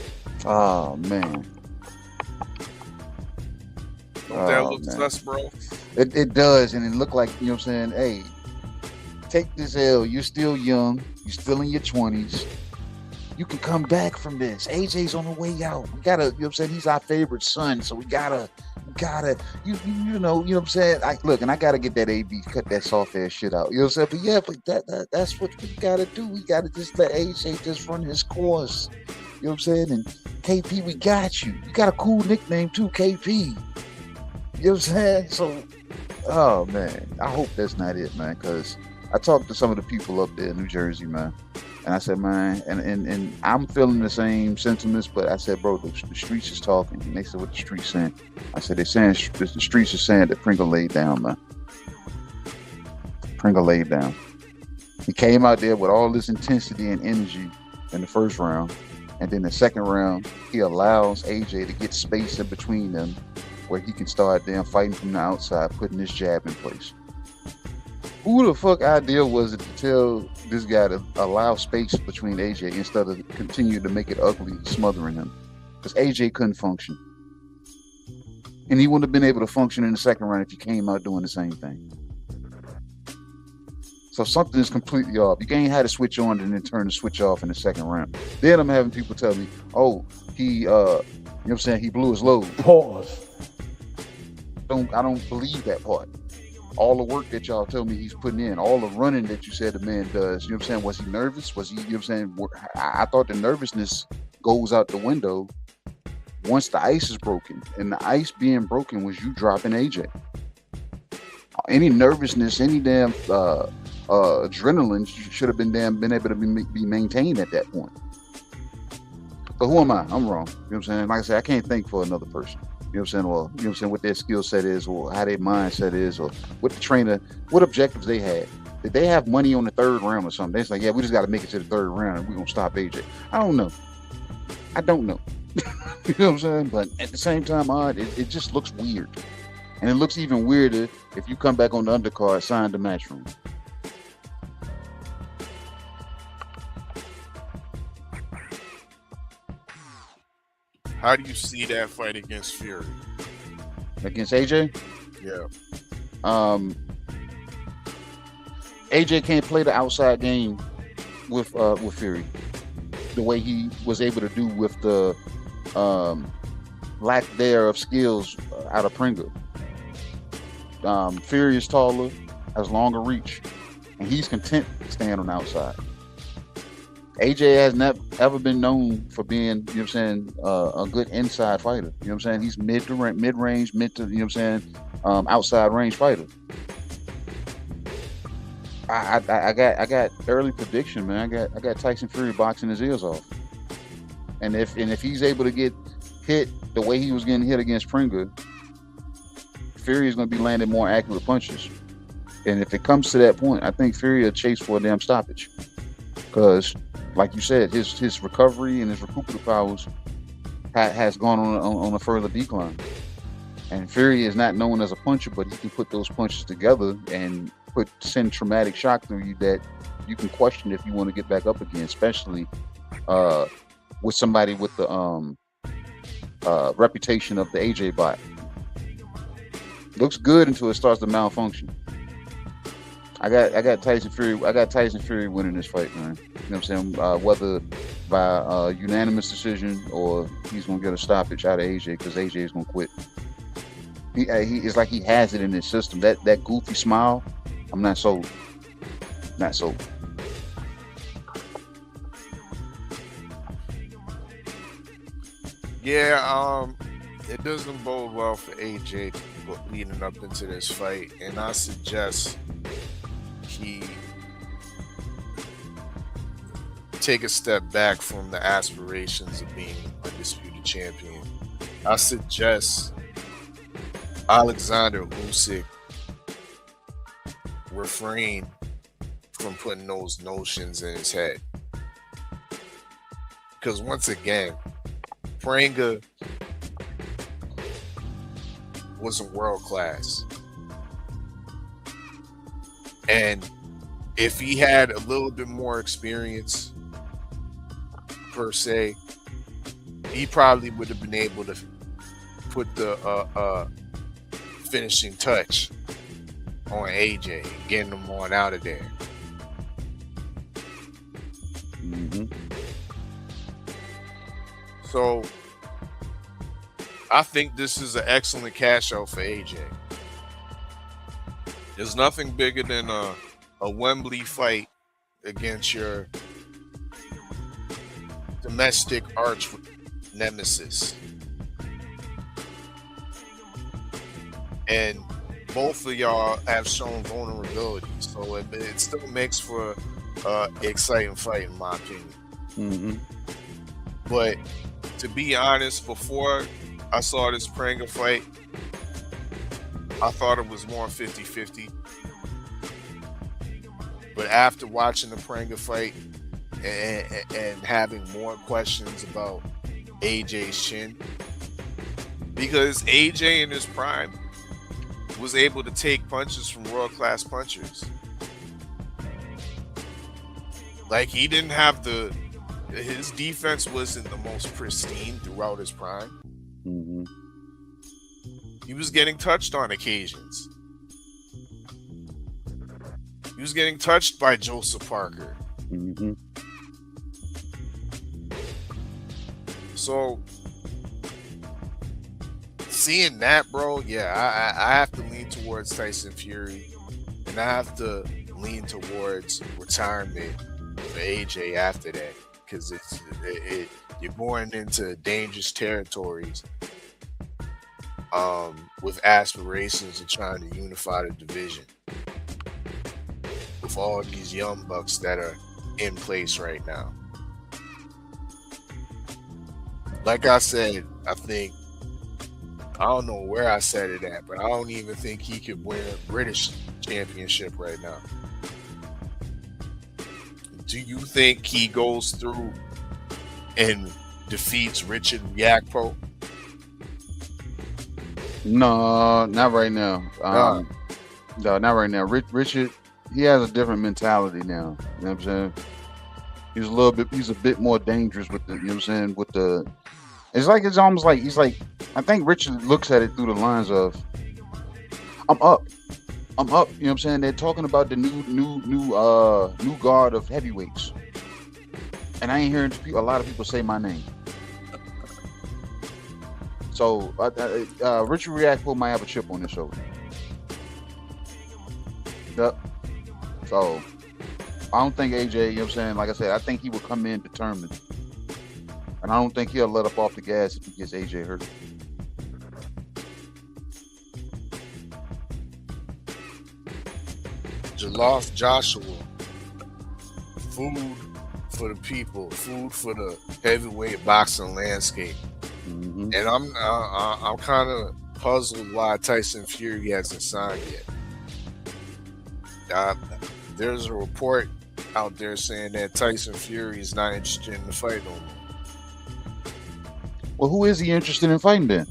Oh man. Don't that look sus, bro? It does, and it looked like, you know what I'm saying, hey, take this L. You're still young. You're still in your 20s. You can come back from this. AJ's on the way out. We gotta, you know what I'm saying? He's our favorite son, so we gotta, you know what I'm saying? Look, and I gotta get that AB, cut that soft ass shit out. You know what I'm saying? But yeah, but that's what we gotta do. We gotta just let AJ just run his course. You know what I'm saying? And KP, we got you. You got a cool nickname too, KP. You know what I'm saying? So, oh man, I hope that's not it, man, because I talked to some of the people up there in New Jersey, man. And I said, man, and I'm feeling the same sentiments, but I said, bro, the streets is talking. And they said, what the streets saying? I said, they're saying, the streets are saying that Pringle laid down, man. Pringle laid down. He came out there with all this intensity and energy in the first round. And then the second round, he allows AJ to get space in between them where he can start damn fighting from the outside, putting his jab in place. Who the fuck idea was it to tell this guy to allow space between AJ instead of continue to make it ugly, smothering him? Because AJ couldn't function. And he wouldn't have been able to function in the second round if he came out doing the same thing. So something is completely off. You can't have to switch on and then turn the switch off in the second round. Then I'm having people tell me, oh, he, you know what I'm saying, he blew his load. Pause. I don't believe that part. All the work that y'all tell me he's putting in, all the running that you said the man does, you know what I'm saying? Was he nervous? Was he, you know what I'm saying? I thought the nervousness goes out the window once the ice is broken. And the ice being broken was you dropping AJ. Any nervousness, any damn adrenaline should have been able to be maintained at that point. But who am I? I'm wrong. You know what I'm saying? Like I said, I can't think for another person. You know what I'm saying? Or, you know what I'm saying, what their skill set is, or how their mindset is, or what the trainer, what objectives they had. Did they have money on the third round or something? They're like, yeah, we just got to make it to the third round and we're going to stop AJ. I don't know. You know what I'm saying? But at the same time, it just looks weird. And it looks even weirder if you come back on the undercard, sign the matchroom. How do you see that fight against Fury? Against AJ? Yeah. AJ can't play the outside game with Fury the way he was able to do with the lack there of skills out of Pringle. Fury is taller, has longer reach, and he's content staying on the outside. AJ has ever been known for being, you know what I'm saying, a good inside fighter. You know what I'm saying? He's mid range, you know what I'm saying, outside range fighter. I got early prediction, man. I got Tyson Fury boxing his ears off. And if he's able to get hit the way he was getting hit against Pringle, Fury is going to be landing more accurate punches. And if it comes to that point, I think Fury will chase for a damn stoppage. Because, like you said, his recovery and his recuperative powers has gone on a further decline. And Fury is not known as a puncher, but he can put those punches together and send traumatic shock through you that you can question if you want to get back up again, especially with somebody with the reputation of the AJ bot. Looks good until it starts to malfunction. I got Tyson Fury winning this fight, man. You know what I'm saying? Whether by unanimous decision or he's gonna get a stoppage out of AJ because AJ is gonna quit. He it's like he has it in his system. That goofy smile, I'm not sold. Not sold. Yeah, it doesn't bode well for AJ leading up into this fight, and I suggest he take a step back from the aspirations of being undisputed champion. I suggest Alexander Usyk refrain from putting those notions in his head, because once again, Pringle wasn't world class, and if he had a little bit more experience per se, he probably would have been able to put the finishing touch on AJ and getting him on out of there. Mm-hmm. So I think this is an excellent cash out for AJ. There's nothing bigger than a Wembley fight against your domestic arch nemesis. And both of y'all have shown vulnerability, so it still makes for an exciting fight, in my opinion. Mm-hmm. But to be honest, before I saw this Pringle fight, I thought it was more 50-50. But after watching the Pringle fight and having more questions about AJ's chin, because AJ in his prime was able to take punches from world-class punchers. Like, he didn't have his defense wasn't the most pristine throughout his prime. Mm-hmm. He was getting touched on occasions. He was getting touched by Joseph Parker. Mm-hmm. So seeing that, bro, yeah, I have to lean towards Tyson Fury, and I have to lean towards retirement for AJ after that, because you're going into dangerous territories with aspirations of trying to unify the division with all these young bucks that are in place right now. Like I said, I don't know where I said it at, but I don't even think he could win a British championship right now. Do you think he goes through and defeats Richard Yakpo? No, not right now. No, not right now. Richard, he has a different mentality now. You know what I'm saying? He's a bit more dangerous with the, you know what I'm saying, it's almost like I think Richard looks at it through the lines of, I'm up. I'm up. You know what I'm saying? They're talking about the new guard of heavyweights, and I ain't hearing a lot of people say my name. So Richard Reactful might have a chip on his shoulder. Yep. So I don't think AJ, you know what I'm saying? Like I said, I think he will come in determined. And I don't think he'll let up off the gas if he gets AJ hurt. Jalaf Joshua, food for the people, food for the heavyweight boxing landscape. Mm-hmm. And I'm kind of puzzled why Tyson Fury hasn't signed yet. There's a report out there saying that Tyson Fury is not interested in the fight no more. Well, who is he interested in fighting then?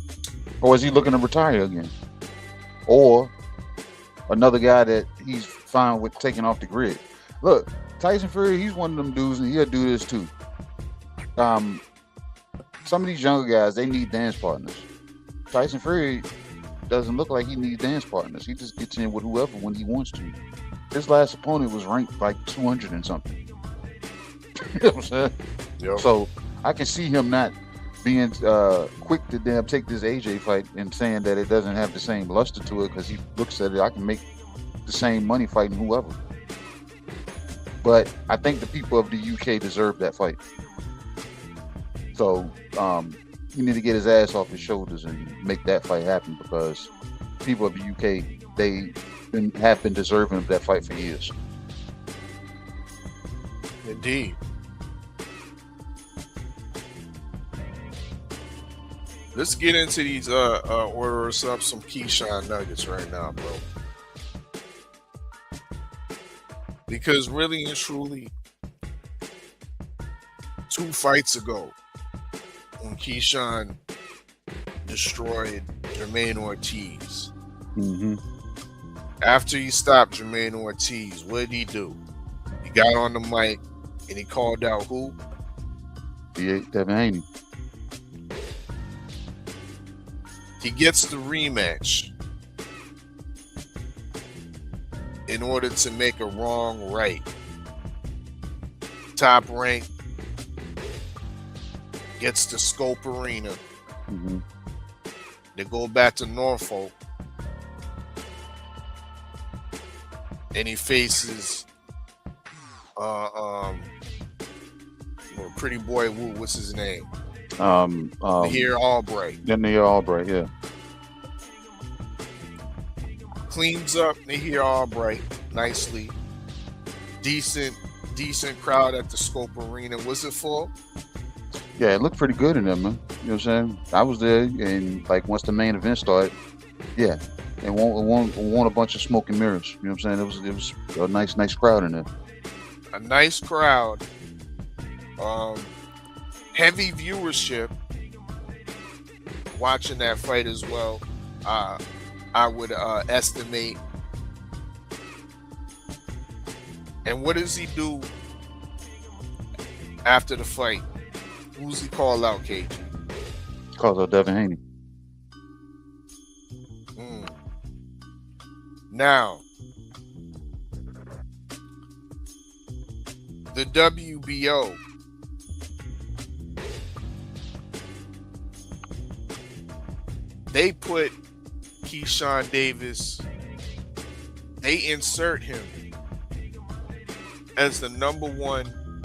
Or is he looking to retire again? Or another guy that he's fine with taking off the grid? Look, Tyson Fury, he's one of them dudes, and he'll do this too. Some of these younger guys, they need dance partners. Tyson Fury doesn't look like he needs dance partners. He just gets in with whoever when he wants to. His last opponent was ranked like 200 and something. You know what I'm saying? Yep. So I can see him not being quick to damn take this AJ fight and saying that it doesn't have the same luster to it, because he looks at it, I can make the same money fighting whoever. But I think the people of the UK deserve that fight. So he need to get his ass off his shoulders and make that fight happen, because people of the UK, they have been deserving of that fight for years. Indeed. Let's get into these order us up some Keyshawn nuggets right now, bro. Because really and truly, 2 fights ago, when Keyshawn destroyed Jermaine Ortiz, Mm-hmm. after he stopped Jermaine Ortiz, what did he do? He got on the mic and he called out who? Devin Haney. He gets the rematch in order to make a wrong right. Top Rank gets the Scope Arena. Mm-hmm. They go back to Norfolk, and he faces Pretty Boy Woo. What's his name? Nahir Albright. Nahir Albright, yeah. Cleans up Nahir Albright nicely. Decent crowd at the Scope Arena. What's it for? Yeah, it looked pretty good in there, man. You know what I'm saying? I was there, and like once the main event started, yeah, it won a bunch of smoke and mirrors. You know what I'm saying? It was a nice crowd in there. A nice crowd. Heavy viewership watching that fight as well. I would estimate. And what does he do after the fight? Who's he call out, KG? Calls out Devin Haney. Now, the WBO they put Keyshawn Davis, they insert him as the number 1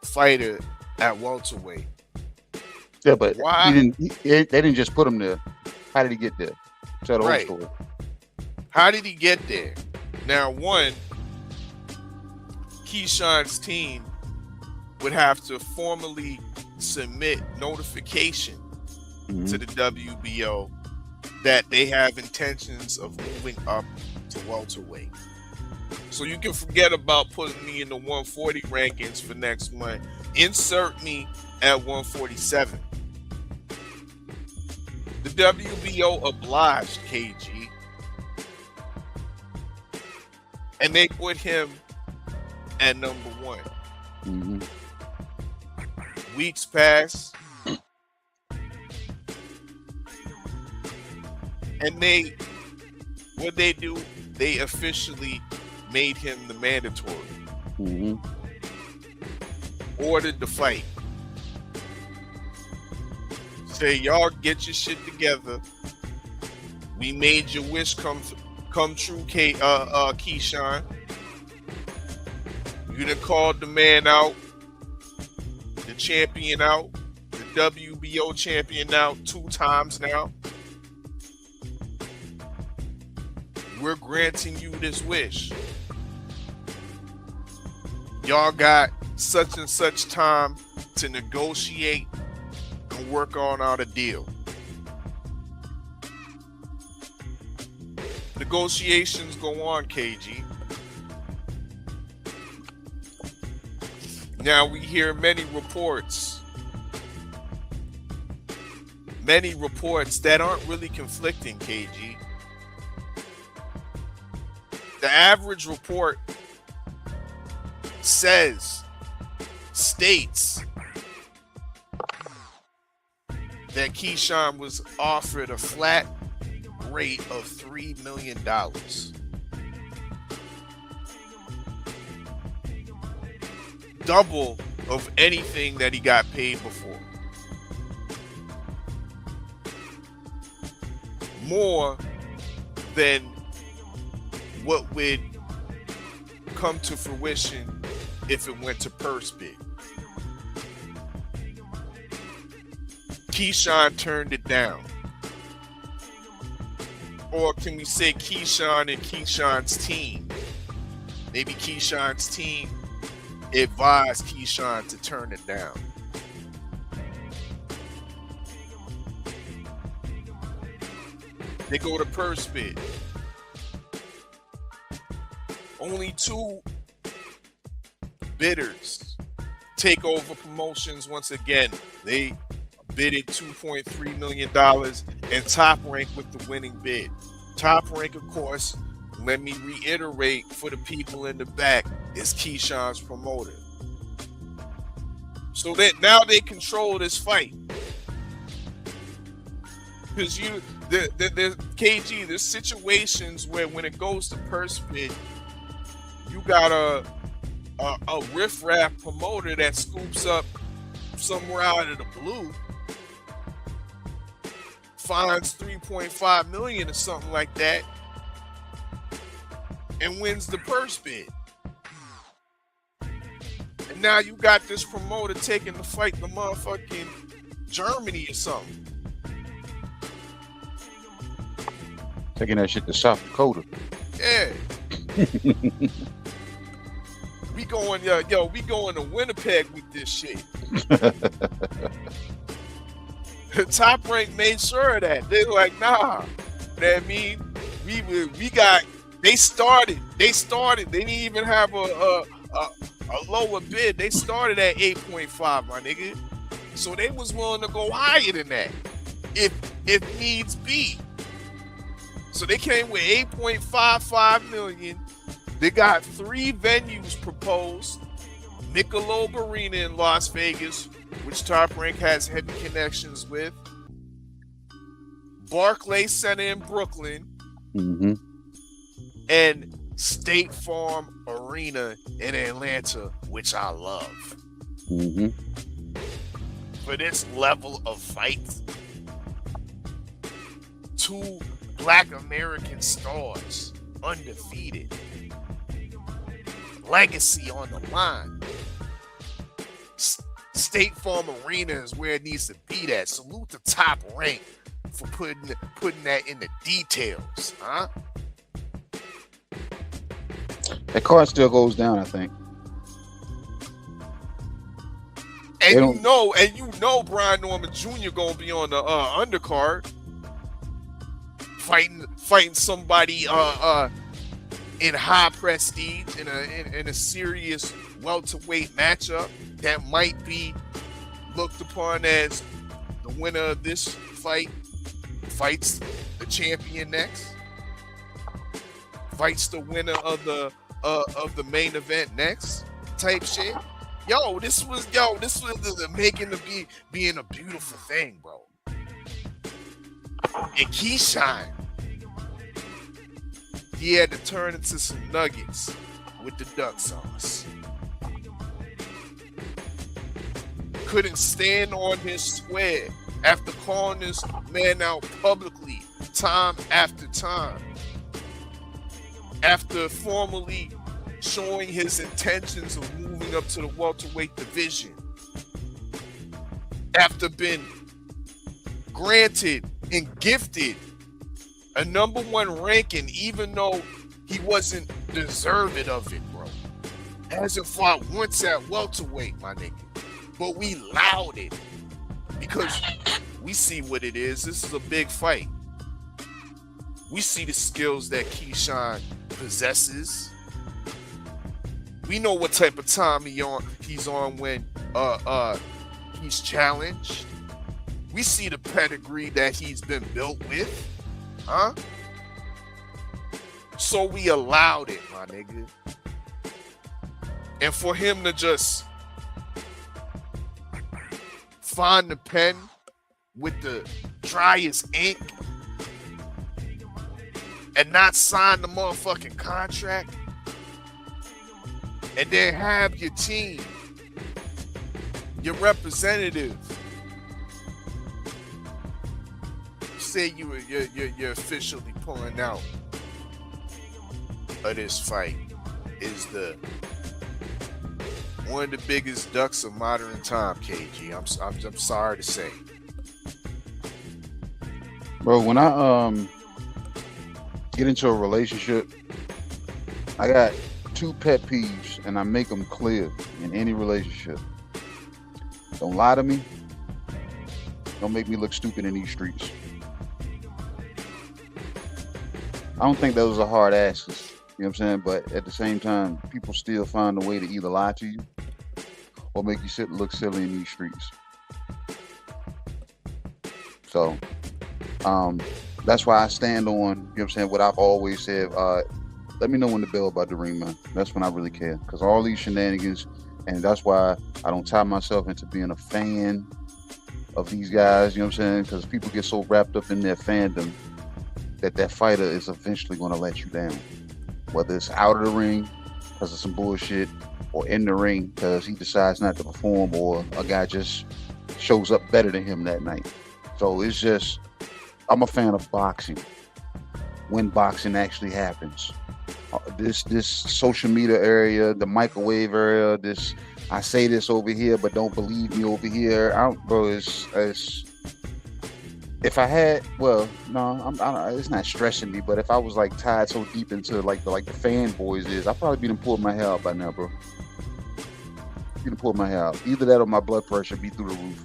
fighter at welterweight. Yeah, but why? They didn't just put him there. How did he get there? Tell the whole Right. story. How did he get there? Now, one, Keyshawn's team would have to formally submit notification to the WBO that they have intentions of moving up to welterweight. So you can forget about putting me in the 140 rankings for next month. Insert me at 147. The WBO obliged KG. And they put him at number 1. Mm-hmm. Weeks pass. And they what they do, they officially made him the mandatory. Ordered the fight. Say, y'all get your shit together. We made your wish come true, Keyshawn. You done called the man out, the champion out, the WBO champion out 2 times now. We're granting you this wish. Y'all got such and such time to negotiate and work on out a deal. Negotiations go on, KG. Now we hear many reports that aren't really conflicting, KG. The average report states that Keyshawn was offered a flat rate of $3 million. Double of anything that he got paid before. More than what would come to fruition if it went to purse bid. Keyshawn turned it down. Or can we say Keyshawn and Keyshawn's team? Maybe Keyshawn's team advised Keyshawn to turn it down. They go to purse bid. Only 2 bidders. Takeover Promotions, once again, they bidded $2.3 million, and Top Rank with the winning bid. Top Rank, of course, let me reiterate for the people in the back, is Keyshawn's promoter. So that now they control this fight. Because the KG, there's situations where when it goes to purse bid, you got a riffraff promoter that scoops up somewhere out of the blue, finds $3.5 million or something like that, and wins the purse bid. And now you got this promoter taking the fight to motherfucking Germany or something. Taking that shit to South Dakota. Yeah. we going to Winnipeg with this shit. Top Rank made sure of that. They're like, nah. You know what I mean? They started. They didn't even have a lower bid. They started at 8.5, my nigga. So they was willing to go higher than that if needs be. So they came with 8.55 million. They got 3 venues proposed. Michelob Arena in Las Vegas, which Top Rank has heavy connections with. Barclays Center in Brooklyn. And State Farm Arena in Atlanta, which I love. For this level of fight, 2 Black American stars, undefeated, legacy on the line. State Farm Arena is where it needs to be at. Salute the Top Rank for putting that in the details, huh? That card still goes down, I think. And you know Brian Norman Jr. gonna be on the undercard, fighting somebody in high prestige in a serious welterweight matchup that might be looked upon as the winner of this fight fights the champion next, fights the winner of the main event next, type shit. This was the making of being a beautiful thing, bro. And Keyshawn, he had to turn into some nuggets with the duck sauce. Couldn't stand on his square after calling this man out publicly time after time. After formally showing his intentions of moving up to the welterweight division. After being granted and gifted a #1 ranking, even though he wasn't deserving of it, bro. Hasn't fought once at welterweight, my nigga. But we allowed it because we see what it is. This is a big fight. We see the skills that Keyshawn possesses. We know what type of time he's on when he's challenged. We see the pedigree that he's been built with. Huh? So we allowed it, my nigga. And for him to just find the pen with the driest ink and not sign the motherfucking contract and then have your team, your representative, say you're officially pulling out of this fight is the one of the biggest ducks of modern time, KG. I'm sorry to say, bro. When I get into a relationship, I got 2 pet peeves, and I make them clear in any relationship. Don't lie to me. Don't make me look stupid in these streets. I don't think those are hard asks, you know what I'm saying? But at the same time, people still find a way to either lie to you or make you look silly in these streets. So that's why I stand on, you know what I'm saying, what I've always said. Let me know when the bell about to ring, man. That's when I really care. Because all these shenanigans, and that's why I don't tie myself into being a fan of these guys, you know what I'm saying? Because people get so wrapped up in their fandom that fighter is eventually going to let you down. Whether it's out of the ring because of some bullshit, or in the ring because he decides not to perform, or a guy just shows up better than him that night. So it's just, I'm a fan of boxing when boxing actually happens. This social media area, the microwave area, I say this over here, but don't believe me over here. Bro, it's if I had, well, no, it's not stressing me, but if I was like tied so deep into like the fanboys is, I'd probably be done pulled my hair out by now, bro. Be done pulled my hair out. Either that or my blood pressure be through the roof.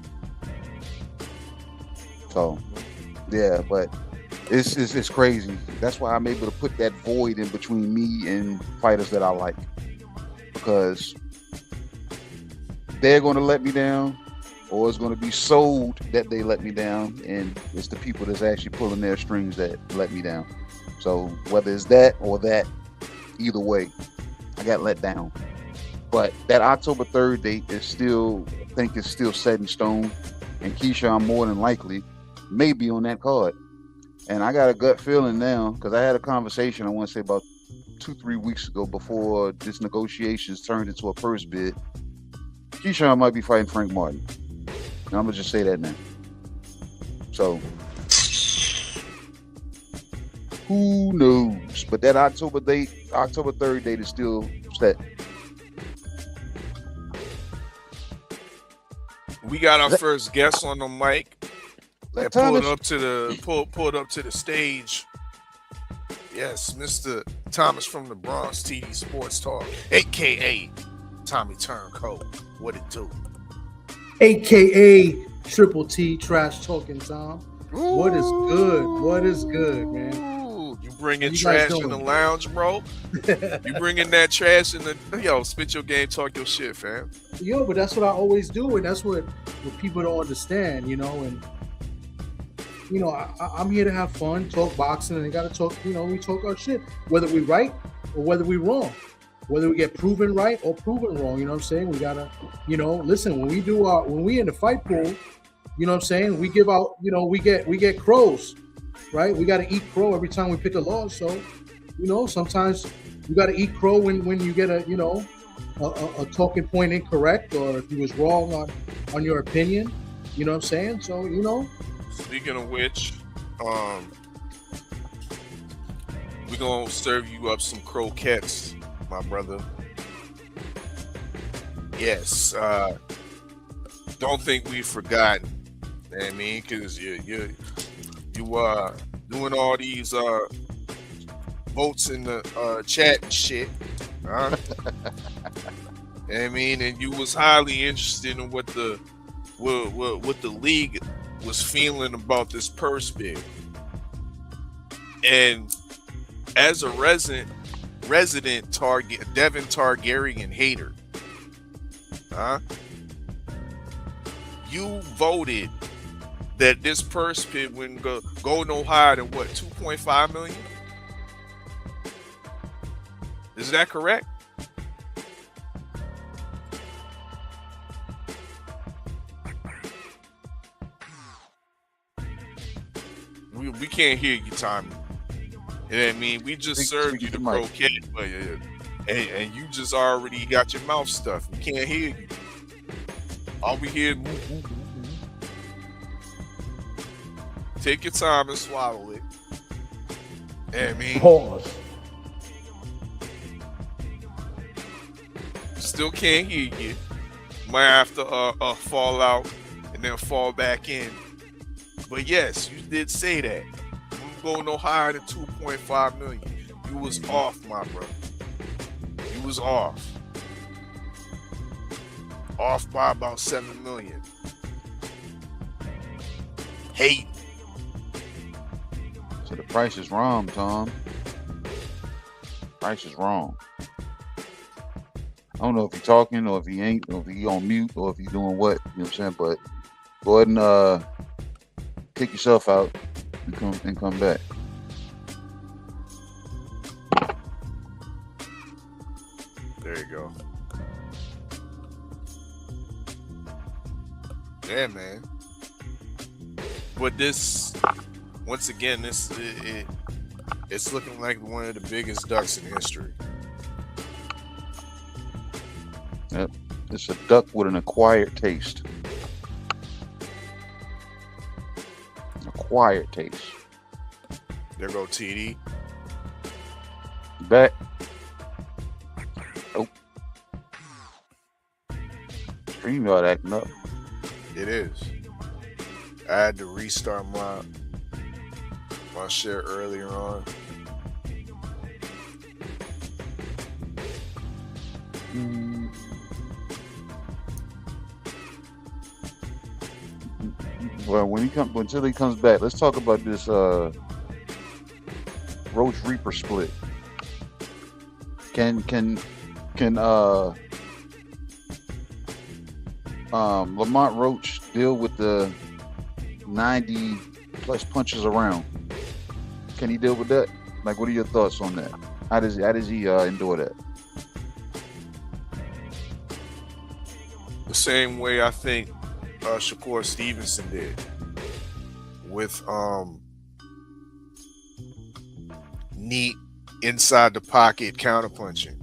So, yeah, but it's crazy. That's why I'm able to put that void in between me and fighters that I like, because they're going to let me down, or it's going to be sold that they let me down, and it's the people that's actually pulling their strings that let me down. So whether it's that or that, either way, I got let down. But that October 3rd date is still, I think it's still set in stone, and Keyshawn more than likely may be on that card. And I got a gut feeling now, because I had a conversation, I want to say about 2-3 weeks ago, before this negotiations turned into a first bid. Keyshawn might be fighting Frank Martin. And I'm going to just say that now. So, who knows? But that October 3rd date is still set. We got our first guest on the mic. Pulled up to the stage. Yes, Mr. Thomas from the Bronx, TD Sports Talk, aka Tommy Turncoat. What it do? AKA Triple T Trash Talking Tom. What is good? What is good, man? You bringing trash in the lounge, bro? You bringing that trash in the spit your game, talk your shit, fam. Yo, but that's what I always do, and that's what people don't understand, and I'm here to have fun, talk boxing, and I gotta talk, we talk our shit, whether we right or whether we wrong. Whether we get proven right or proven wrong, you know what I'm saying? We gotta, listen, when we in the fight pool, you know what I'm saying? We give out, we get crows, right? We gotta eat crow every time we pick a loss. So, You know, sometimes you got to eat crow when you get a, you know, a talking point incorrect, or if you was wrong on your opinion. You know what I'm saying? So, you know. Speaking of which, we're gonna serve you up some croquettes, my brother. Yes. Don't think we've forgotten. You know what I mean, because you doing all these votes in the chat and shit. Huh? You know what I mean, and you was highly interested in what the league was feeling about this purse bid. And as a resident Devin Targaryen hater, huh? You voted that this purse bid wouldn't go no higher than what, 2.5 million? Is that correct? We can't hear you, Tommy. You know what I mean? We just served you the croquette, and you just already got your mouth stuffed. We can't hear you. All we hear is take your time and swallow it. You know what I mean? Pause. Still can't hear you. Might have to fall out and then fall back in. But yes, you did say that. You go no higher than 2.5 million. You was off, my brother. You was off. Off by about 7 million. Hate. So the price is wrong, Tom. Price is wrong. I don't know if he's talking or if he ain't, or if he on mute, or if he's doing what, you know what I'm saying? But go ahead and kick yourself out and come back. There you go. Yeah, man. But this, once again, it's looking like one of the biggest ducks in history. Yep. It's a duck with an acquired taste. Acquired taste. There go TD. Back. Oh. StreamYard acting up. It is. I had to restart my shit earlier on. Well, until he comes back, let's talk about this Roach Reaper split. Can Lamont Roach deal with the 90 plus punches around? Can he deal with that? Like, what are your thoughts on that? How does he endure that? The same way I think Shakur Stevenson did with neat inside the pocket counterpunching,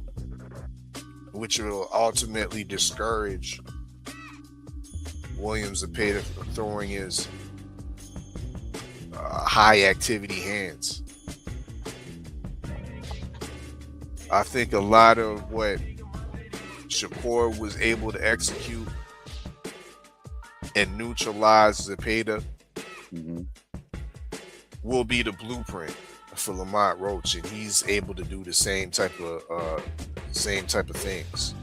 which will ultimately discourage Williams Zepeda from throwing his high activity hands. I think a lot of what Shakur was able to execute and neutralize Zepeda will be the blueprint for Lamont Roach, and he's able to do the same type of things.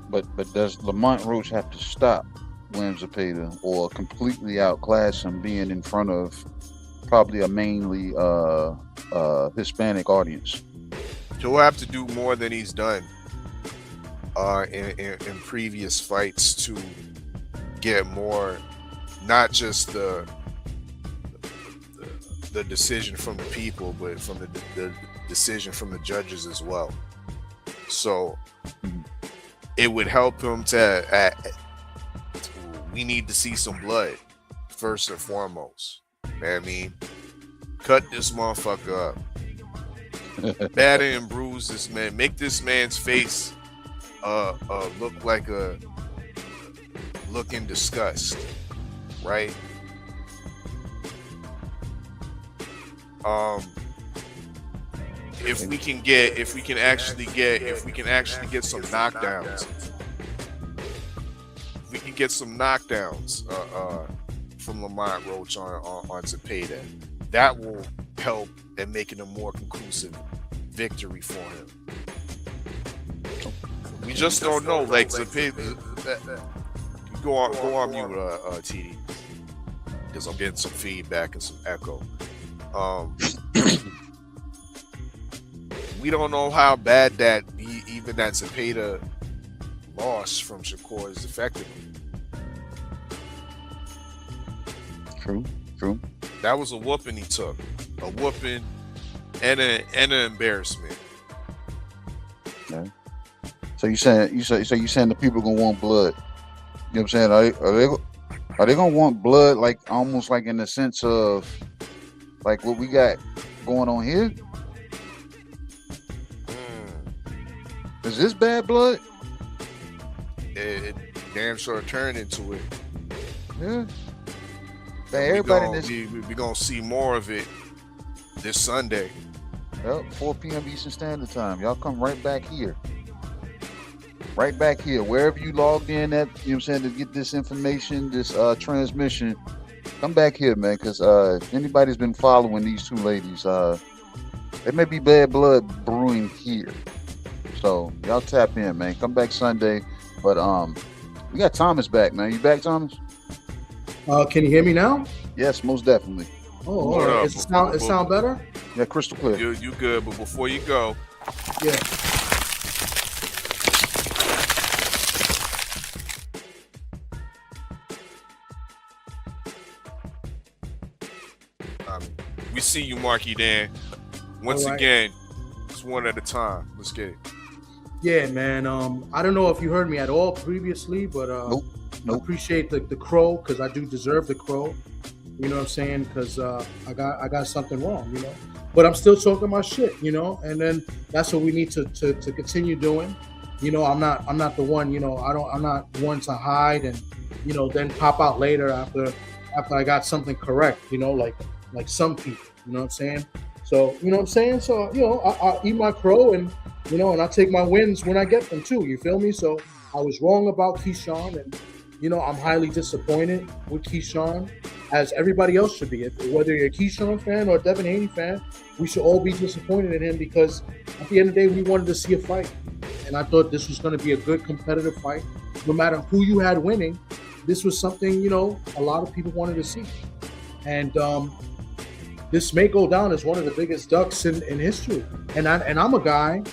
But does Lamont Roach have to stop Williams Zepeda or completely outclass him, being in front of probably a mainly Hispanic audience? He'll have to do more than he's done in previous fights to get more, not just the decision from the people, but from the decision from the judges as well. So it would help him to we need to see some blood first and foremost. You know what I mean? Cut this motherfucker up. batter and bruise this man. Make this man's face look like a look in disgust, right? If we can actually get some knockdowns, from Lamont Roach on Zepeda, that will help and make it a more conclusive victory for him. We just don't know. Like Zepeda, go on mute, TD, because I'm getting some feedback and some echo. We don't know how bad that Zepeda loss from Shakur is affected him. True. That was a whooping he took, a whooping and an embarrassment. Yeah. So you saying the people gonna want blood? You know what I'm saying? Are they gonna want blood, like almost like in the sense of like what we got going on here? Is this bad blood? It damn sure turned into it. Yeah. We're gonna see more of it this Sunday. Yep, 4 p.m. Eastern Standard Time. Y'all come right back here. Right back here. Wherever you logged in at, you know what I'm saying, to get this information, this transmission, come back here, man, because anybody's been following these two ladies, there may be bad blood brewing here. So y'all tap in, man. Come back Sunday. But we got Thomas back, man. You back, Thomas? Can you hear me now? Yes, most definitely. Oh, all right. It sound better? Yeah, crystal clear. You good, but before you go, yeah. we see you, Marky Dan. Once again, it's one at a time. Let's get it. Yeah, man. I don't know if you heard me at all previously, but nope. I appreciate the crow, because I do deserve the crow. You know what I'm saying? Because I got something wrong, you know. But I'm still talking my shit, you know. And then that's what we need to continue doing. You know, I'm not the one. You know, I'm not one to hide and, you know, then pop out later after I got something correct. You know, like some people. You know what I'm saying? So you know what I'm saying? So you know, I eat my crow, and you know, and I take my wins when I get them too. You feel me? So I was wrong about Keyshawn, and you know, I'm highly disappointed with Keyshawn, as everybody else should be. Whether you're a Keyshawn fan or a Devin Haney fan, we should all be disappointed in him, because at the end of the day, we wanted to see a fight. And I thought this was going to be a good competitive fight. No matter who you had winning, this was something, you know, a lot of people wanted to see. And this may go down as one of the biggest ducks in history. And I'm a guy,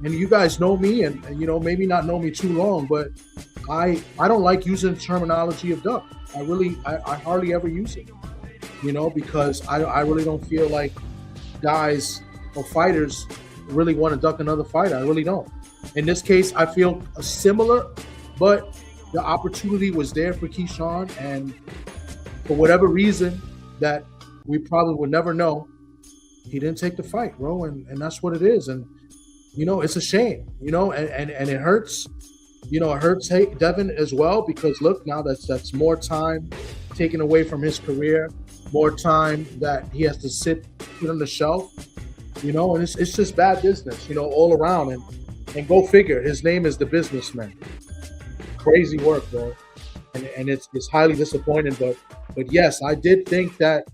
and you guys know me, and you know, maybe not know me too long, but I don't like using the terminology of duck. I hardly ever use it, you know, because I really don't feel like guys or fighters really want to duck another fighter. I really don't. In this case, I feel similar, but the opportunity was there for Keyshawn, and for whatever reason that we probably would never know, he didn't take the fight, bro, and that's what it is. And you know, it's a shame, you know, and it hurts. You know, it hurts Devin as well, because look, now that's more time taken away from his career, more time that he has to put on the shelf, you know, and it's just bad business, you know, all around. And go figure, his name is the businessman. Crazy work, bro. And it's highly disappointing, but yes, I did think that,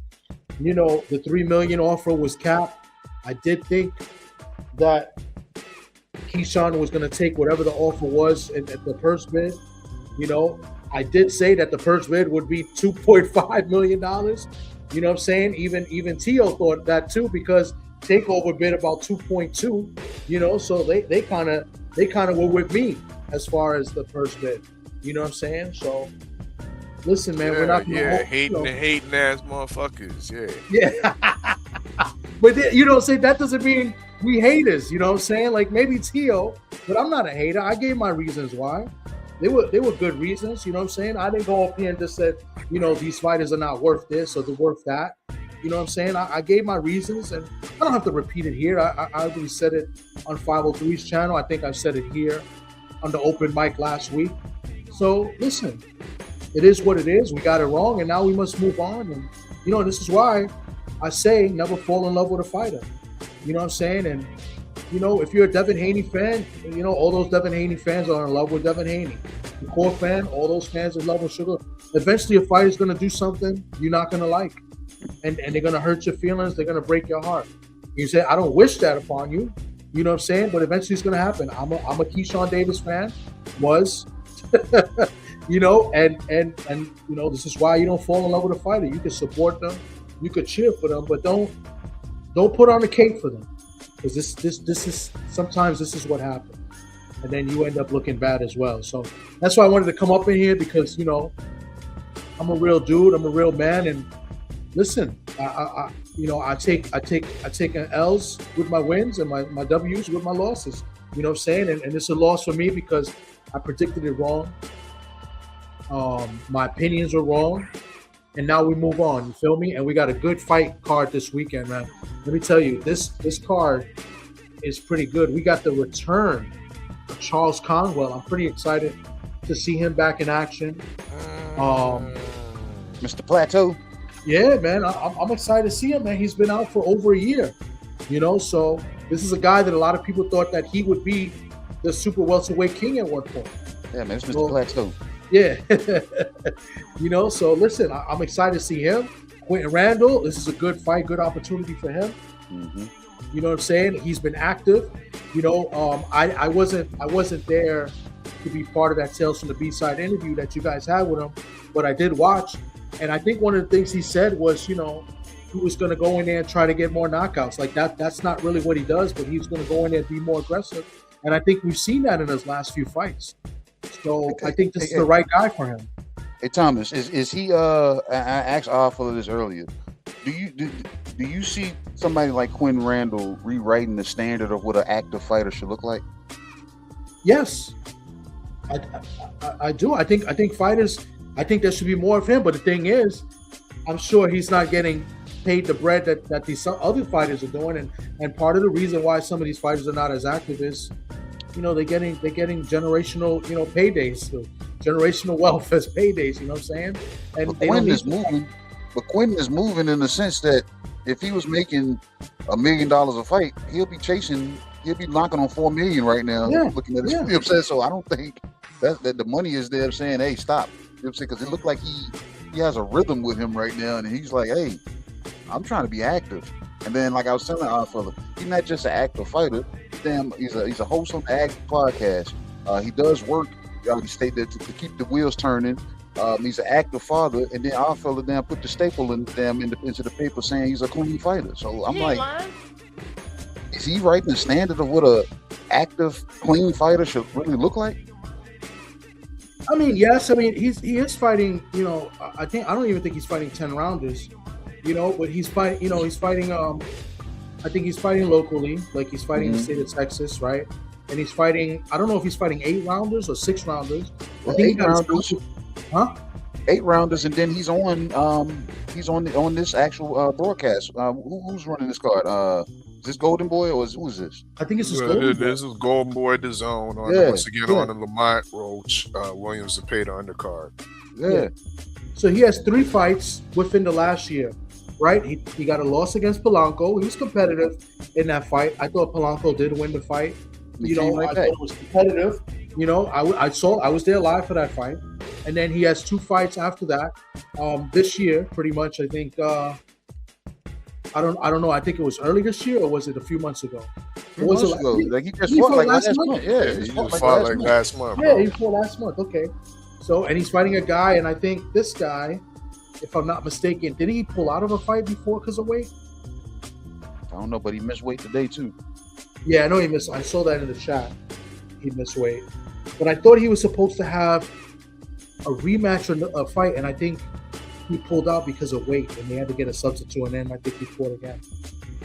you know, the $3 million offer was capped. I did think that Keyshawn was going to take whatever the offer was at the purse bid. You know, I did say that the purse bid would be $2.5 million. You know what I'm saying? Even Tio thought that too, because Takeover bid about 2.2. You know, so they kind of were with me as far as the purse bid. You know what I'm saying? So listen, man, we're not hating ass motherfuckers. Yeah. But you know, say that doesn't mean we haters, you know what I'm saying? Like maybe Tio, but I'm not a hater. I gave my reasons why. They were good reasons, you know what I'm saying? I didn't go up here and just said, you know, these fighters are not worth this or they're worth that. You know what I'm saying? I gave my reasons, and I don't have to repeat it here. I already said it on 503's channel. I think I said it here on the open mic last week. So listen, it is what it is. We got it wrong, and now we must move on. And you know, this is why I say never fall in love with a fighter. You know what I'm saying? And you know, if you're a Devin Haney fan, you know, all those Devin Haney fans are in love with Devin Haney. The core fan, all those fans are in love with Sugar. Eventually, a fighter's going to do something you're not going to like. And they're going to hurt your feelings. They're going to break your heart. You say, I don't wish that upon you. You know what I'm saying? But eventually it's going to happen. I'm a Keyshawn Davis fan. Was. You know, and you know, this is why you don't fall in love with a fighter. You can support them. You could cheer for them. But don't put on a cape for them. Because this is sometimes this is what happens, and then you end up looking bad as well. So that's why I wanted to come up in here, because you know I'm a real dude, I'm a real man, and listen, I you know I take L's with my wins and my W's with my losses. You know what I'm saying? And it's a loss for me because I predicted it wrong. My opinions were wrong. And now we move on, you feel me? And we got a good fight card this weekend, man. Let me tell you, this card is pretty good. We got the return of Charles Conwell. I'm pretty excited to see him back in action. Mr. Plateau. Yeah, man, I'm excited to see him, man. He's been out for over a year, you know? So this is a guy that a lot of people thought that he would be the super welterweight king at one point. Yeah, man, it's Mr. Plateau. Yeah. You know, so listen, I'm excited to see him. Quentin Randall, this is a good fight, good opportunity for him. Mm-hmm. You know what I'm saying? He's been active. You know, I wasn't there to be part of that Tales from the B-Side interview that you guys had with him, but I did watch. And I think one of the things he said was, you know, he was going to go in there and try to get more knockouts. Like that's not really what he does, but he's going to go in there and be more aggressive. And I think we've seen that in his last few fights. So I think this is the right guy for him. Hey Thomas, is he? I asked Arthur this earlier. Do you see somebody like Quentin Randall rewriting the standard of what an active fighter should look like? Yes, I do. I think fighters. I think there should be more of him. But the thing is, I'm sure he's not getting paid the bread that these other fighters are doing. And part of the reason why some of these fighters are not as active is, you know, they're getting generational, you know, paydays, generational wealth as paydays. You know what I'm saying? And but Quentin is moving. But Quentin is moving in the sense that if he was making $1 million a fight, he'll be knocking on $4 million right now. Yeah, looking at his, you know what I'm saying? So I don't think that the money is there saying, hey, stop. You know what I'm saying? Because it looked like he has a rhythm with him right now, and he's like, hey, I'm trying to be active. And then, like I was telling our fella, he's not just an active fighter. Damn, he's a host on the Active Podcast. He does work. He stated to keep the wheels turning. He's an active father, and then our fella down put the staple into the paper saying he's a clean fighter. So I'm like, is he writing the standard of what a active, clean fighter should really look like? I mean, yes. I mean, he is fighting. You know, I don't even think he's fighting 10 rounders. You know, but he's fighting. You know, he's fighting. I think he's fighting locally, like he's fighting in the state of Texas, right? And he's fighting. I don't know if he's fighting 8 rounders or 6 rounders. Well, I think 8 rounders. Huh? 8 rounders, and then he's on this actual broadcast. Who's running this card? Is this Golden Boy or who's this? I think it's This is Golden Boy the Zone once again on the Lamont Roach Williams to pay the undercard. Yeah. So he has 3 fights within the last year, right? He got a loss against Polanco. He was competitive in that fight. I thought Polanco did win the fight. You know, I thought it was competitive. You know, I was there live for that fight. And then he has 2 fights after that. This year, pretty much. I think I don't know. I think it was early this year, or was it a few months ago? Was it like he just fought like last month? Yeah, he just fought like last month. Yeah, he fought last month. Okay. So, and he's fighting a guy, and I think this guy, if I'm not mistaken, did he pull out of a fight before because of weight? I don't know, but he missed weight today too. Yeah, I know he missed. I saw that in the chat. He missed weight, but I thought he was supposed to have a rematch or a fight, and I think he pulled out because of weight, and they had to get a substitute, and then I think he fought again.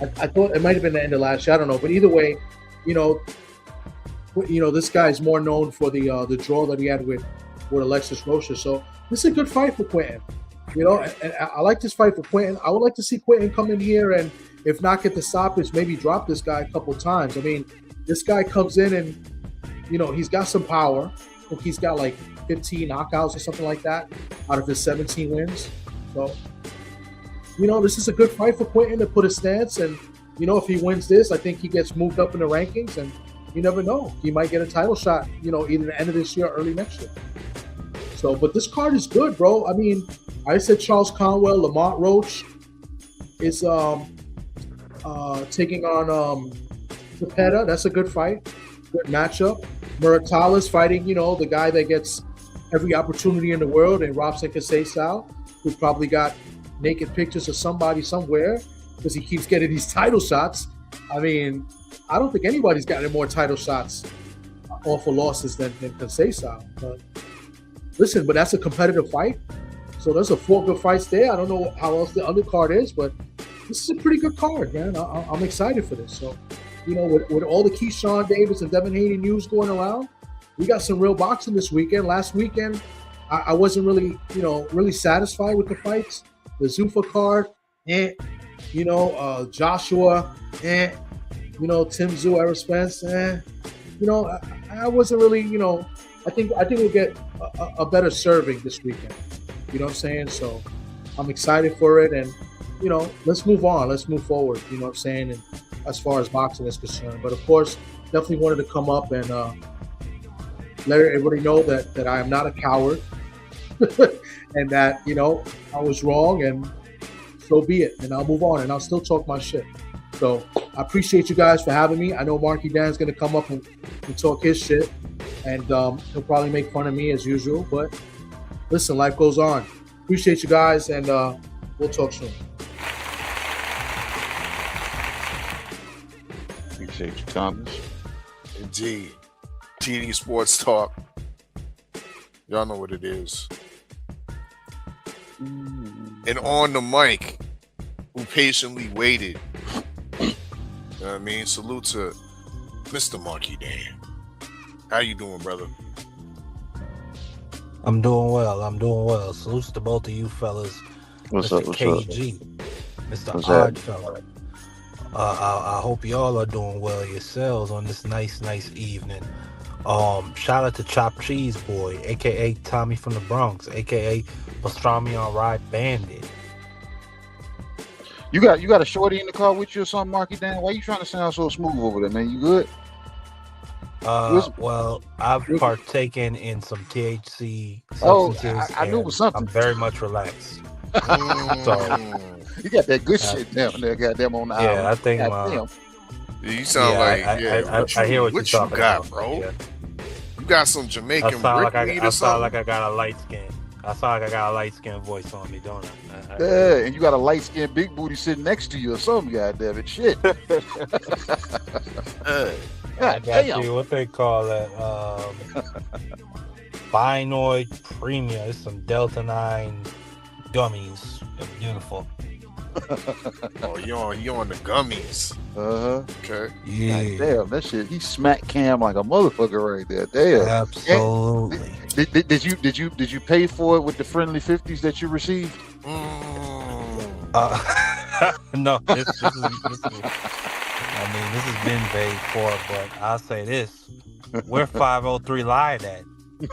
I thought it might have been the end of last year. I don't know, but either way, you know, this guy's more known for the draw that he had with Alexis Rocha. So this is a good fight for Quentin. You know, and I like this fight for Quentin. I would like to see Quentin come in here and, if not get the stoppage, maybe drop this guy a couple times. I mean, this guy comes in and, you know, he's got some power. I think he's got like 15 knockouts or something like that out of his 17 wins. So, you know, this is a good fight for Quentin to put a stance. And, you know, if he wins this, I think he gets moved up in the rankings. And you never know. He might get a title shot, you know, either the end of this year or early next year. So, but this card is good, bro. I mean, I said Charles Conwell, Lamont Roach is taking on Zepeda. That's a good fight. Good matchup. Muratala's fighting, you know, the guy that gets every opportunity in the world, and Robson Casesau, who probably got naked pictures of somebody somewhere because he keeps getting these title shots. I mean, I don't think anybody's gotten more title shots off of losses than Casesau. But listen, but that's a competitive fight. So there's 4 good fights there. I don't know how else the undercard is, but this is a pretty good card, man. I'm excited for this. So, you know, with all the Keyshawn Davis and Devin Haney news going around, we got some real boxing this weekend. Last weekend, I wasn't really, you know, really satisfied with the fights. The Zuffa card, you know, Joshua, you know, Tingz, Errol Spence, you know, I wasn't really, you know, I think we'll get a better serving this weekend. You know what I'm saying? So I'm excited for it, and you know, let's move on. Let's move forward. You know what I'm saying? And as far as boxing is concerned, but of course, definitely wanted to come up and let everybody know that I am not a coward, and that, you know, I was wrong, and so be it. And I'll move on, and I'll still talk my shit. So I appreciate you guys for having me. I know Marky Dan's gonna come up and talk his shit, and he'll probably make fun of me as usual. But listen, life goes on. Appreciate you guys, and we'll talk soon. Appreciate you, Thomas. Indeed. TD Sports Talk. Y'all know what it is. And on the mic, who patiently waited. You know what I mean? Salute to Mr. Marky Dan. How you doing, brother? I'm doing well. Salutes to both of you fellas. What's Mr. up? What's KG, up? Mr. What's Odd that? Fella. I hope y'all are doing well yourselves on this nice evening. Shout out to Chop Cheese Boy, aka Tommy from the Bronx, aka Pastrami on Ride Bandit. You got a shorty in the car with you or something, Marky Dan? Why you trying to sound so smooth over there, man? You good? Well, I've partaken in some THC Oh, substances. I knew it was something. I'm very much relaxed. So, you got that good shit down there, goddamn, on the yeah, island. I think. Goddamn. You sound like, I hear what you're you talking got, about, bro. Yeah. You got some Jamaican brick weed or I sound something? like I got a light skin. I sound like I got a light skin voice on me, don't I? Yeah, and you got a light skinned big booty sitting next to you or something, goddamn it. Shit. I got you, what they call that? Binoid Premium. It's some Delta 9 gummies. They're beautiful. Oh, you on the gummies. Okay. Yeah. God damn, that shit. He smack cam like a motherfucker right there. Damn. Absolutely. Did you pay for it with the friendly 50s that you received? No, this is I mean, this has been paid for, but I'll say this. Where 503 lied at?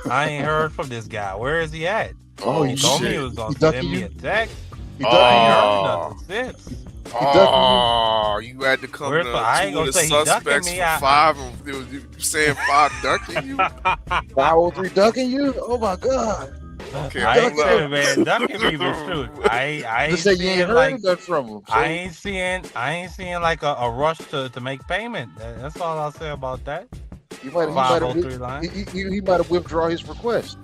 I ain't heard from this guy. Where is he at? Oh, he told me he was going to send me a text. I ain't heard nothing since. Oh, you had to come to I ain't two of gonna the say he ducking suspects me. for five. You saying 5 ducking you? 503 ducking you? Oh my god. Okay, I ain't saying, man, ducking me was true. I ain't Just say you seeing ain't like heard that from him. I ain't seeing like a rush to make payment. That's all I'll say about that. He might have withdrawn his request.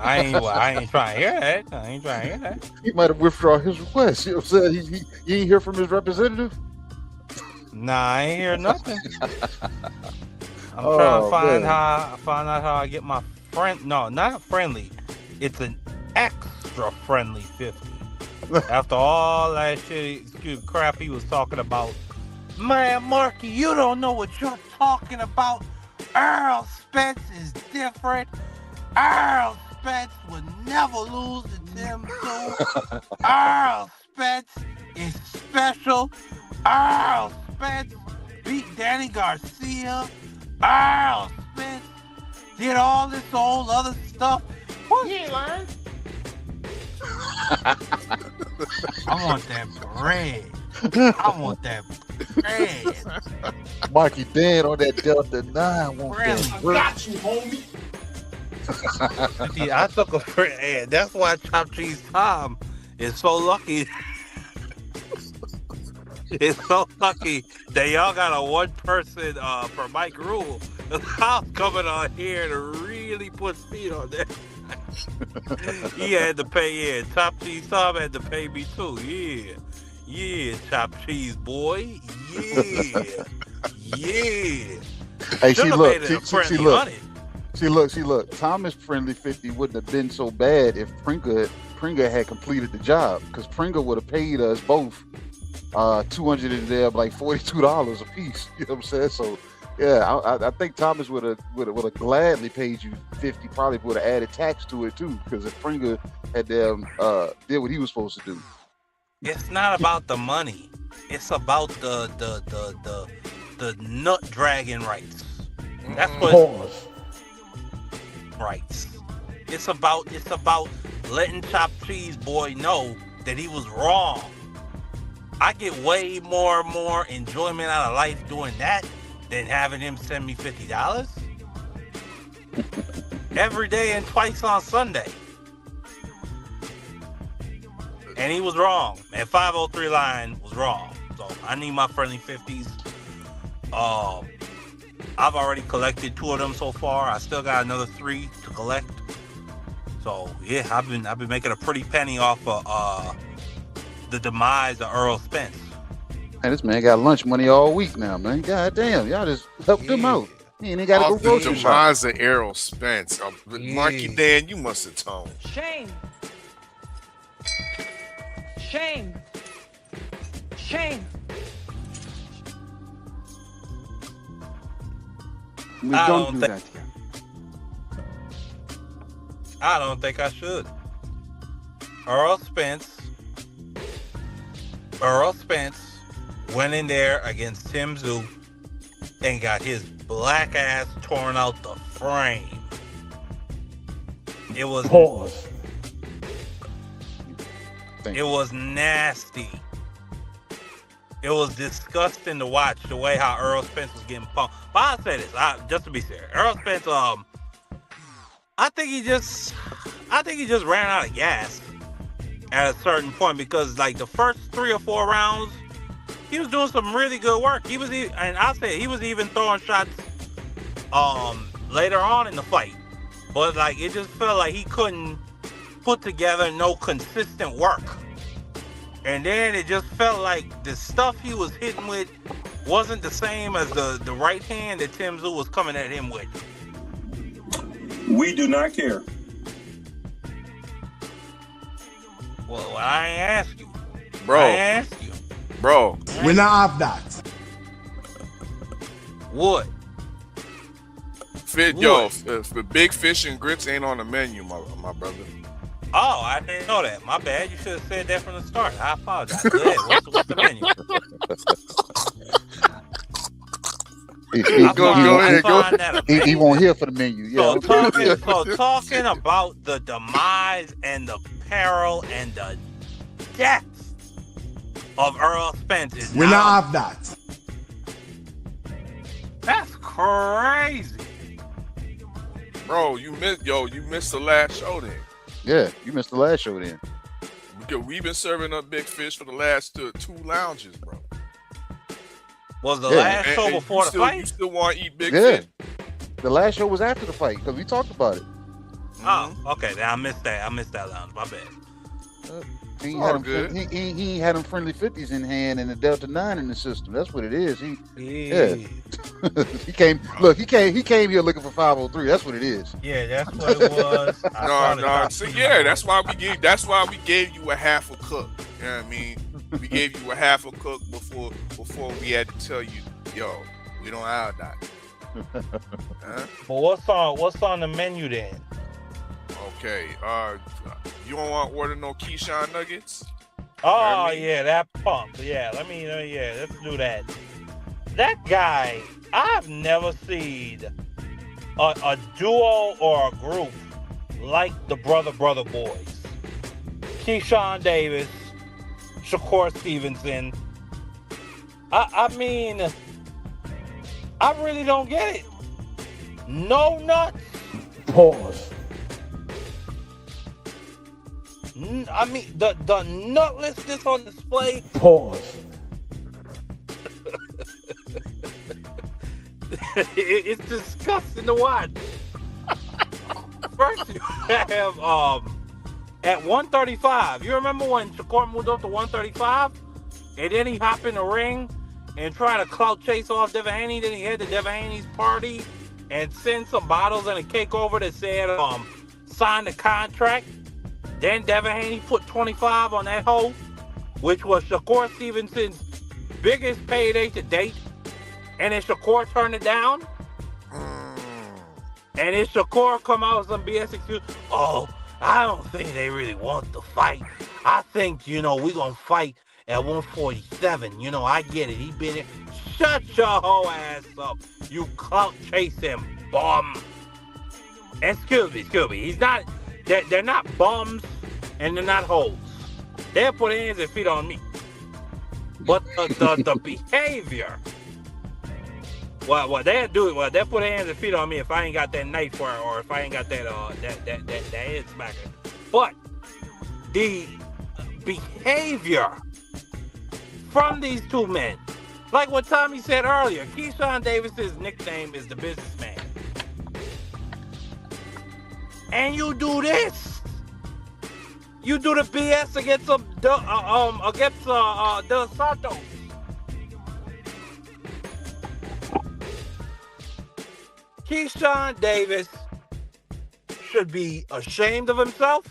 I ain't trying to hear that. He might have withdrawn his request. You know what I'm saying? He ain't hear from his representative? Nah, I ain't hear nothing. I'm trying to find out how I get my friend. No, not friendly. It's an extra friendly 50. After all that crap he was talking about. Man, Marky, you don't know what you're talking about. Earl Spence is different. Earl Spence would never lose to Tim Zoo. Earl Spence is special. Earl Spence beat Danny Garcia. Earl Spence did all this old other stuff. What? You ain't lying. I want that bread. I want that bread. Marky dead on that Delta 9. Want that I got you, homie. See, I took a friend. That's why Chop Cheese Tom is so lucky. It's so lucky that y'all got a one person for Mike Rule. I'm coming on here to really put speed on that. He had to pay in. Chop Cheese Tom had to pay me too. Yeah. Yeah, Chop Cheese boy. Yeah. Yeah. Hey, see, look. See, look. See, look. Thomas Friendly 50 wouldn't have been so bad if Pringa had completed the job, because Pringa would have paid us both 200 in there, like $42 a piece. You know what I'm saying? So, yeah, I think Thomas would have gladly paid you 50. Probably would have added tax to it too, because if Pringa had did what he was supposed to do. It's not about the money. It's about the nut dragging rights. That's what rights. It's about letting Chop Cheese boy know that he was wrong. I get way more enjoyment out of life doing that than having him send me $50 every day and twice on Sunday. And he was wrong. And 503 line was wrong. So I need my friendly 50s. I've already collected 2 of them so far. I still got another 3 to collect. So yeah, I've been making a pretty penny off of the demise of Earl Spence. Man, this man got lunch money all week now, man. God damn, y'all just helped him out. He ain't got to go grocery shop. Demise of Earl Spence. Marky Dan, you must have toned. Shame. Shame. Shame. I don't do that. I don't think I should. Earl Spence went in there against Tim Zoo and got his black ass torn out the frame. It was It was nasty. It was disgusting to watch the way how Earl Spence was getting pumped. But I'll say this, just to be serious. Earl Spence, I think he just ran out of gas at a certain point, because like the first 3 or 4 rounds, he was doing some really good work. He was even throwing shots later on in the fight. But like it just felt like he couldn't put together no consistent work. And then it just felt like the stuff he was hitting with wasn't the same as the right hand that Tim Zoo was coming at him with. We do not care. Well, I ain't asked you. Bro. I ain't asked you. Bro. We not have that. What? The big fish and grits ain't on the menu, my brother. Oh, I didn't know that. My bad. You should have said that from the start. I apologize. Go ahead. What's the menu? He won't hear for the menu. Yeah. So talking about the demise and the peril and the death of Earl Spence is we not have that. That's crazy. Bro, you missed the last show then. Yeah, you missed the last show then. Because we've been serving up big fish for the last 2 lounges, bro. Was the last show before the fight? You still want to eat big fish? The last show was after the fight, because we talked about it. Oh, okay. Then I missed that. I missed that lounge. My bad. He had them friendly 50s in hand and the Delta 9 in the system. That's what it is. He came here looking for 503. That's what it is. Yeah, that's what it was. That's why we gave you a half a cook. You know what I mean? We gave you a half a cook before we had to tell you, yo, we don't have that. But what's on the menu then? Okay. You don't want to order no Keyshawn nuggets? Oh yeah, that punk. Yeah, let's do that. That guy, I've never seen a duo or a group like the Brother Boys. Keyshawn Davis, Shakur Stevenson. I mean, I really don't get it. No nuts. Pause. I mean, the nutlessness on display. Pause. It's disgusting to watch. First, you have at 135. You remember when Shakur moved up to 135, and then he hopped in the ring and tried to clout chase off Devin Haney. Then he had the Devin Haney's party and sent some bottles and a cake over that said sign the contract. Then Devin Haney put 25 on that hoe, which was Shakur Stevenson's biggest payday to date. And then Shakur turned it down. And then Shakur come out with some BS excuse. Oh, I don't think they really want the fight. I think, we're going to fight at 147. I get it. He been there. Shut your whole ass up. You clout chasing bum. Excuse me. He's not... They're not bums and they're not hoes. They'll put hands and feet on me. But the behavior, what they'll do, they'll put hands and feet on me if I ain't got that knife or if I ain't got that head smacker. But the behavior from these two men, like what Tommy said earlier, Keyshawn Davis's nickname is the businessman. And you do this. You do the BS against Dos Santos. Keyshawn Davis should be ashamed of himself.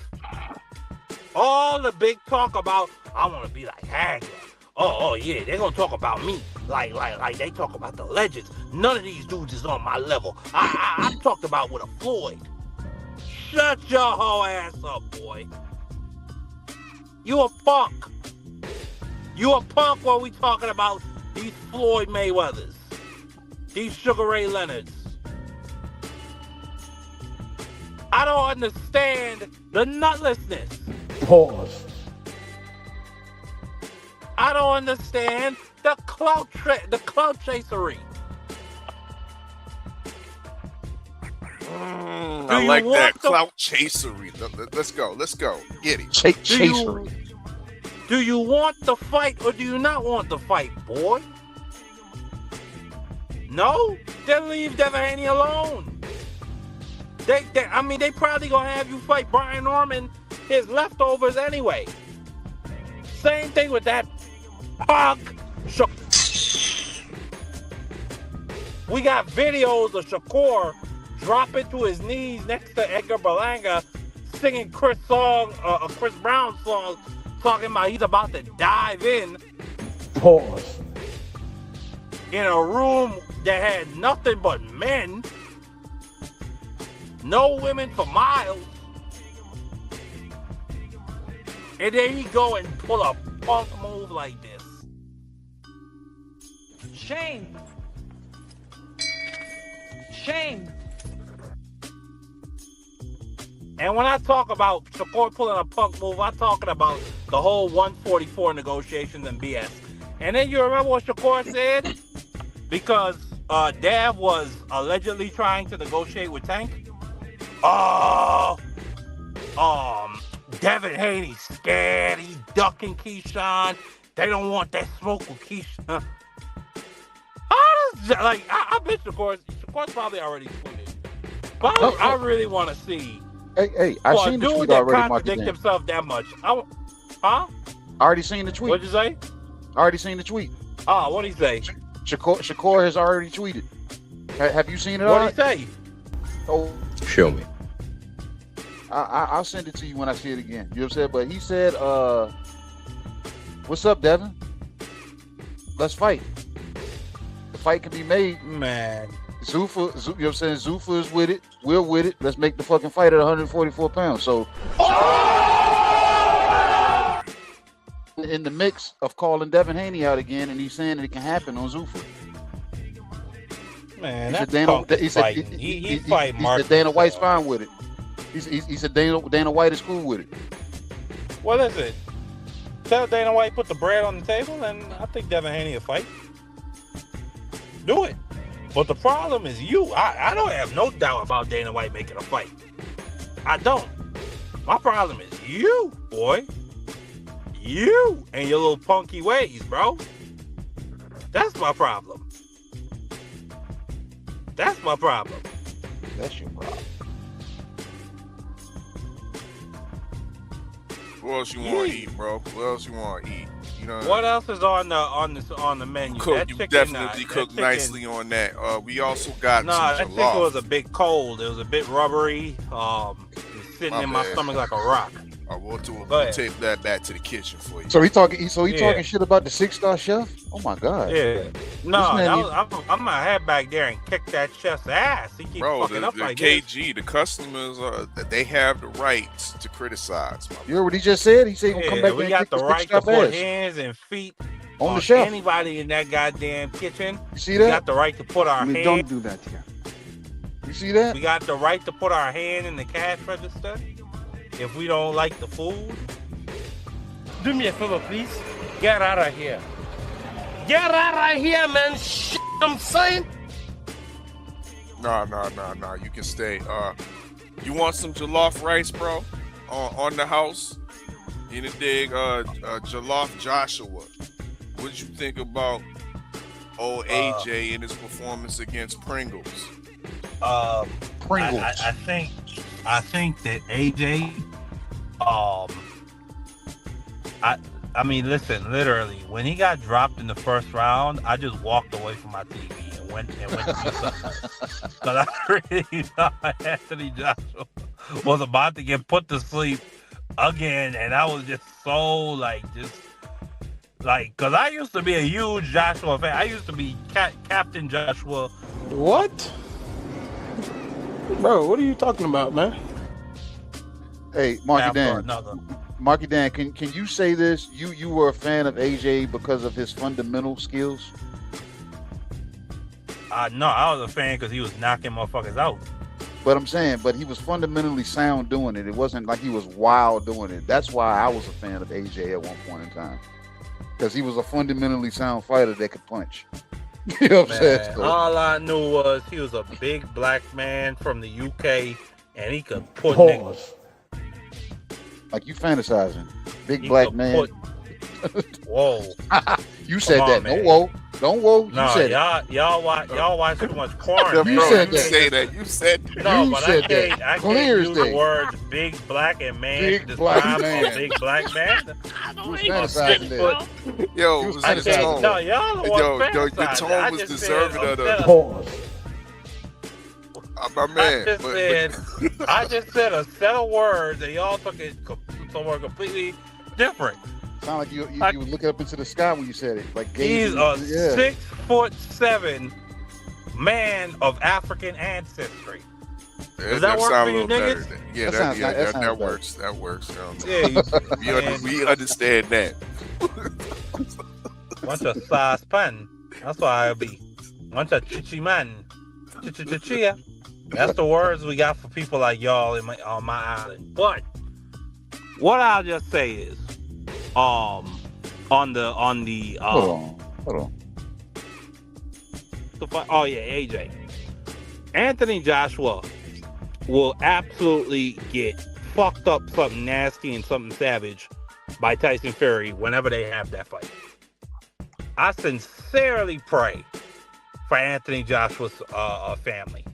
All the big talk about, I want to be like Hagler. Oh yeah, they're gonna talk about me like they talk about the legends. None of these dudes is on my level. I talked about with a Floyd. Shut your whole ass up, boy. You a punk. You a punk while we talking about these Floyd Mayweathers. These Sugar Ray Leonards. I don't understand the nutlessness. Pause. I don't understand the clout chasery. I like that clout chasery. Let's go. Get it. Chasery. Do you want the fight or do you not want the fight, boy? No? Then leave Devin Haney alone. They probably gonna have you fight Brian Norman, his leftovers anyway. Same thing with that punk. We got videos of Shakur dropping to his knees next to Edgar Berlanga, singing Chris Brown song, talking about he's about to dive in. Pause. In a room that had nothing but men, no women for miles, and then he go and pull a punk move like this. Shame. And when I talk about Shakur pulling a punk move, I'm talking about the whole 144 negotiations and BS. And then you remember what Shakur said? Because Dav was allegedly trying to negotiate with Tank. Devin Haney's scared. He's ducking Keyshawn. They don't want that smoke with Keyshawn. I bet Shakur's probably already tweeted. But I really want to see. Hey, I seen the tweet already. Contradict himself that much. Huh? I already seen the tweet. What'd you say? I already seen the tweet. Oh, what'd he say? Shakur has already tweeted. Have you seen it? What'd he say? Oh, show me. I'll send it to you when I see it again. You know what I'm saying? But he said, "What's up, Devin? Let's fight. The fight can be made." Man, Zuffa, you know what I'm saying? Zuffa is with it. We're with it. Let's make the fucking fight at 144 pounds. So, in the mix of calling Devin Haney out again, and he's saying that it can happen on Zuffa. Man, He that's said he's fighting Mark. Dana White's fine with it. He said Dana White is cool with it. What is it? Tell Dana White put the bread on the table, and I think Devin Haney will fight. Do it. But the problem is you. I don't have no doubt about Dana White making a fight. I don't. My problem is you, boy. You and your little punky ways, bro. That's my problem. That's my problem. That's your problem. What else you want to eat, bro? What else you want to eat? You know what else is on the menu? You definitely cook nicely on that. We also got that some chicken was a bit cold. It was a bit rubbery. It was sitting in my stomach like a rock. We'll take that back to the kitchen for you. So he talking shit about the 6-star chef? Oh my god. Yeah. No, I'm gonna head back there and kick that chef's ass. He keeps fucking up like KG, the customers, they have the rights to criticize. You heard what he just said? He said he'll come back. We got the right to put hands and feet on the chef. Anybody in that goddamn kitchen. You see that? We got the right to put our hand. Don't do that here. You see that? We got the right to put our hand in the cash register if we don't like the food. Do me a favor, please. Get out of here. Get out of here, man. I'm saying. No. You can stay. You want some jollof rice, bro? On the house? You know, dig? Jollof Joshua. What'd you think about old AJ in his performance against Pringles? Pringles. I think that AJ. I mean, listen, literally, when he got dropped in the first round, I just walked away from my TV and went to do something. Because I really thought Anthony Joshua was about to get put to sleep again, and I was just so, because I used to be a huge Joshua fan. I used to be Captain Joshua. What? Bro, what are you talking about, man? Hey, Marky Dan, can you say this? You were a fan of AJ because of his fundamental skills? No, I was a fan because he was knocking motherfuckers out. But I'm saying, he was fundamentally sound doing it. It wasn't like he was wild doing it. That's why I was a fan of AJ at one point in time. Because he was a fundamentally sound fighter that could punch. You know what I'm saying? So, all I knew was he was a big black man from the UK and he could put niggas. Like you fantasizing. Big black man. Whoa. You said that. Man. Don't whoa. Don't whoa. You no, said y'all watch too much porn. You said that. You said that. No, you but said I can't use the words big black and man big to black describe man. a big black man. You was fantasizing there. Yo, no, y'all the one your tone was deserving of the pause. My man. I just said a set of words and y'all took it somewhere completely different. Sound like you were looking up into the sky when you said it. Like he's a 6'7" man of African ancestry. Does that work for you niggas? That works. That works. Yeah, we understand that. Bunch of size pan. That's why I'll be. Bunch of chichi man. Chichi. That's the words we got for people like y'all on my island. But what I'll just say is, on the hold on. Oh yeah, AJ. Anthony Joshua will absolutely get fucked up something nasty and something savage by Tyson Fury whenever they have that fight. I sincerely pray for Anthony Joshua's family.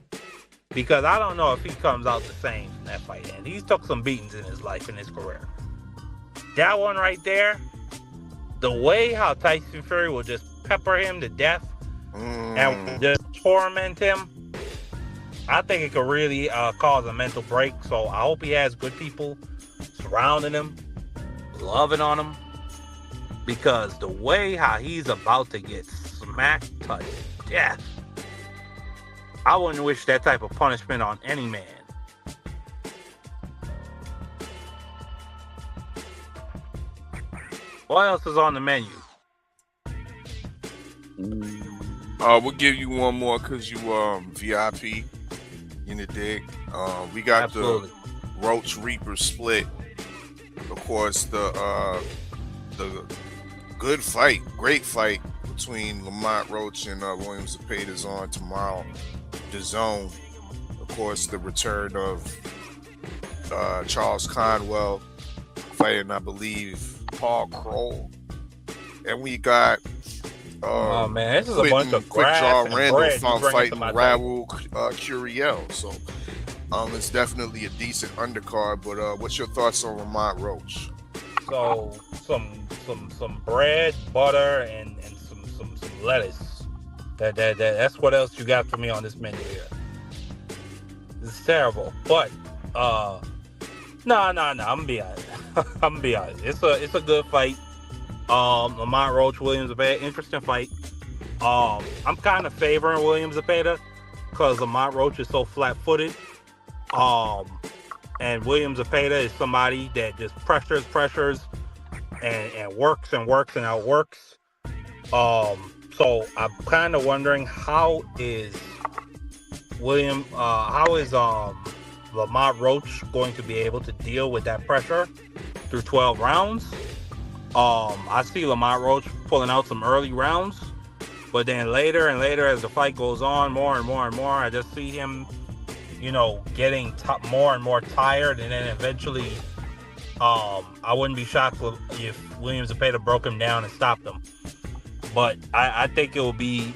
Because I don't know if he comes out the same from that fight. And he's took some beatings in his life, in his career. That one right there, the way how Tyson Fury will just pepper him to death and just torment him, I think it could really cause a mental break. So I hope he has good people surrounding him, loving on him. Because the way how he's about to get smacked to death, I wouldn't wish that type of punishment on any man. What else is on the menu? We'll give you one more because you VIP in the dig. We got Absolutely. the Roach Reaper split. Of course, the good fight, great fight between Lamont Roach and William Zepeda is on tomorrow. The Zone. Of course, the return of Charles Conwell fighting, I believe, Paul Kroll. And we got oh man, this is a Quentin, bunch of Quick grass Draw and Randall bread you found bring fighting into my Raul Curiel. So it's definitely a decent undercard. But what's your thoughts on Lamont Roach? So some bread, butter, and some lettuce. That's what else you got for me on this menu here. It's terrible, but no. I'm gonna be honest. I'm gonna be honest. It's a good fight. Lamont Roach, William Zepeda, interesting fight. I'm kind of favoring William Zepeda because Lamont Roach is so flat-footed. And William Zepeda is somebody that just pressures, and works and outworks. So I'm kind of wondering how is Lamont Roach going to be able to deal with that pressure through 12 rounds? I see Lamont Roach pulling out some early rounds, but then later and later as the fight goes on, more and more, I just see him, getting more and more tired, and then eventually, I wouldn't be shocked if William Zepeda broke him down and stopped him. But I think it will be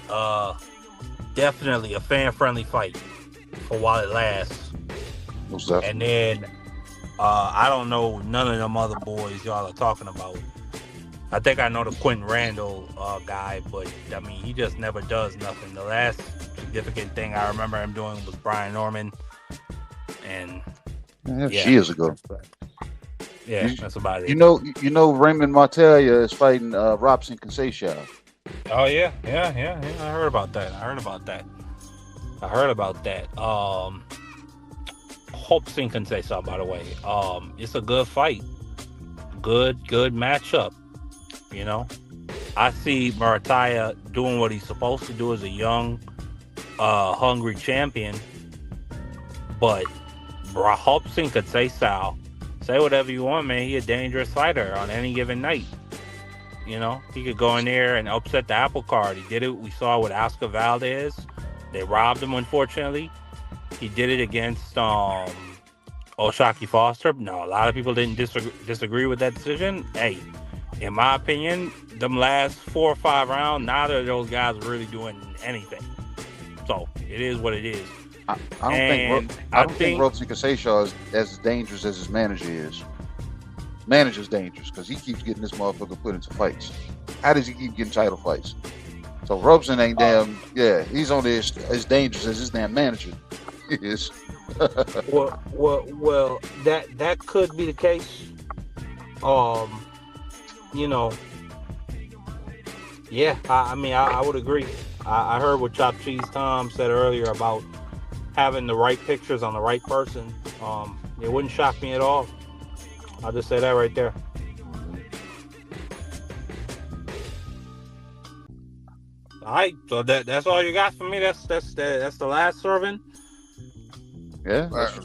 definitely a fan-friendly fight for while it lasts. And then I don't know none of them other boys y'all are talking about. I think I know the Quentin Randall guy, but I mean, he just never does nothing. The last significant thing I remember him doing was Brian Norman, and years ago. Yeah, that's about it. You know, Raymond Martelia is fighting Robson Conceição. Oh yeah. I heard about that. Hoping can say something, by the way. It's a good fight. Good matchup. I see Martelia doing what he's supposed to do as a young, hungry champion. But Hoping could say whatever you want, man. He's a dangerous fighter on any given night. He could go in there and upset the apple cart. He did it. We saw with Oscar Valdez. They robbed him, unfortunately. He did it against O'Shaquie Foster. No, a lot of people didn't disagree with that decision. Hey, in my opinion, them last 4 or 5 rounds, neither of those guys were really doing anything. So it is what it is. I don't think Robson Conceição is as dangerous as his manager is. Manager's dangerous because he keeps getting this motherfucker put into fights. How does he keep getting title fights? So Robson ain't he's only as dangerous as his damn manager is. well, that could be the case. Yeah, I would agree. I heard what Chop Cheese Tom said earlier about having the right pictures on the right person. It wouldn't shock me at all. I'll just say that right there. All right, so that's all you got for me. That's the last serving. Yeah, that's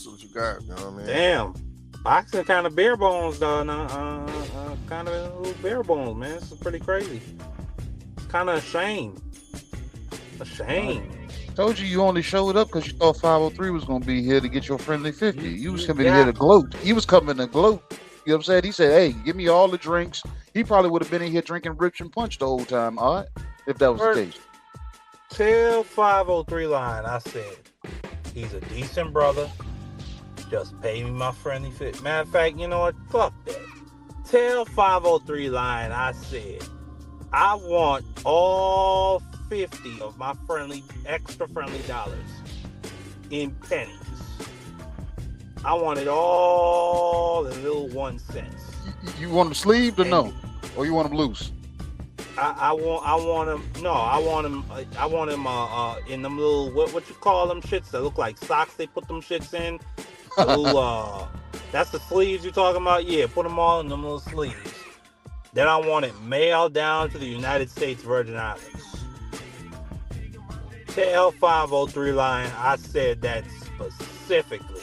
what you got. You know what I mean? Damn, boxing kind of bare bones, though. Kind of a little bare bones, man. This is pretty crazy. It's kind of a shame. Told you only showed up because you thought 503 was going to be here to get your friendly 50. You was coming here to gloat. He was coming to gloat. You know what I'm saying? He said, hey, give me all the drinks. He probably would have been in here drinking Rich and Punch the whole time, all right? If that was the case. Till 503 line, I said, he's a decent brother. Just pay me my friendly 50. Matter of fact, you know what? Fuck that. Till 503 line, I said, I want all 50 of my extra friendly dollars in pennies. I want it all in little 1 cent. You want them sleeved or no? Or you want them loose? I want him. No, I want him. I want him. In them little what you call them shits that look like socks. They put them shits in. The little that's the sleeves you're talking about. Yeah, put them all in them little sleeves. Then I want it mailed down to the United States Virgin Islands. Tell 503 Lion I said that specifically.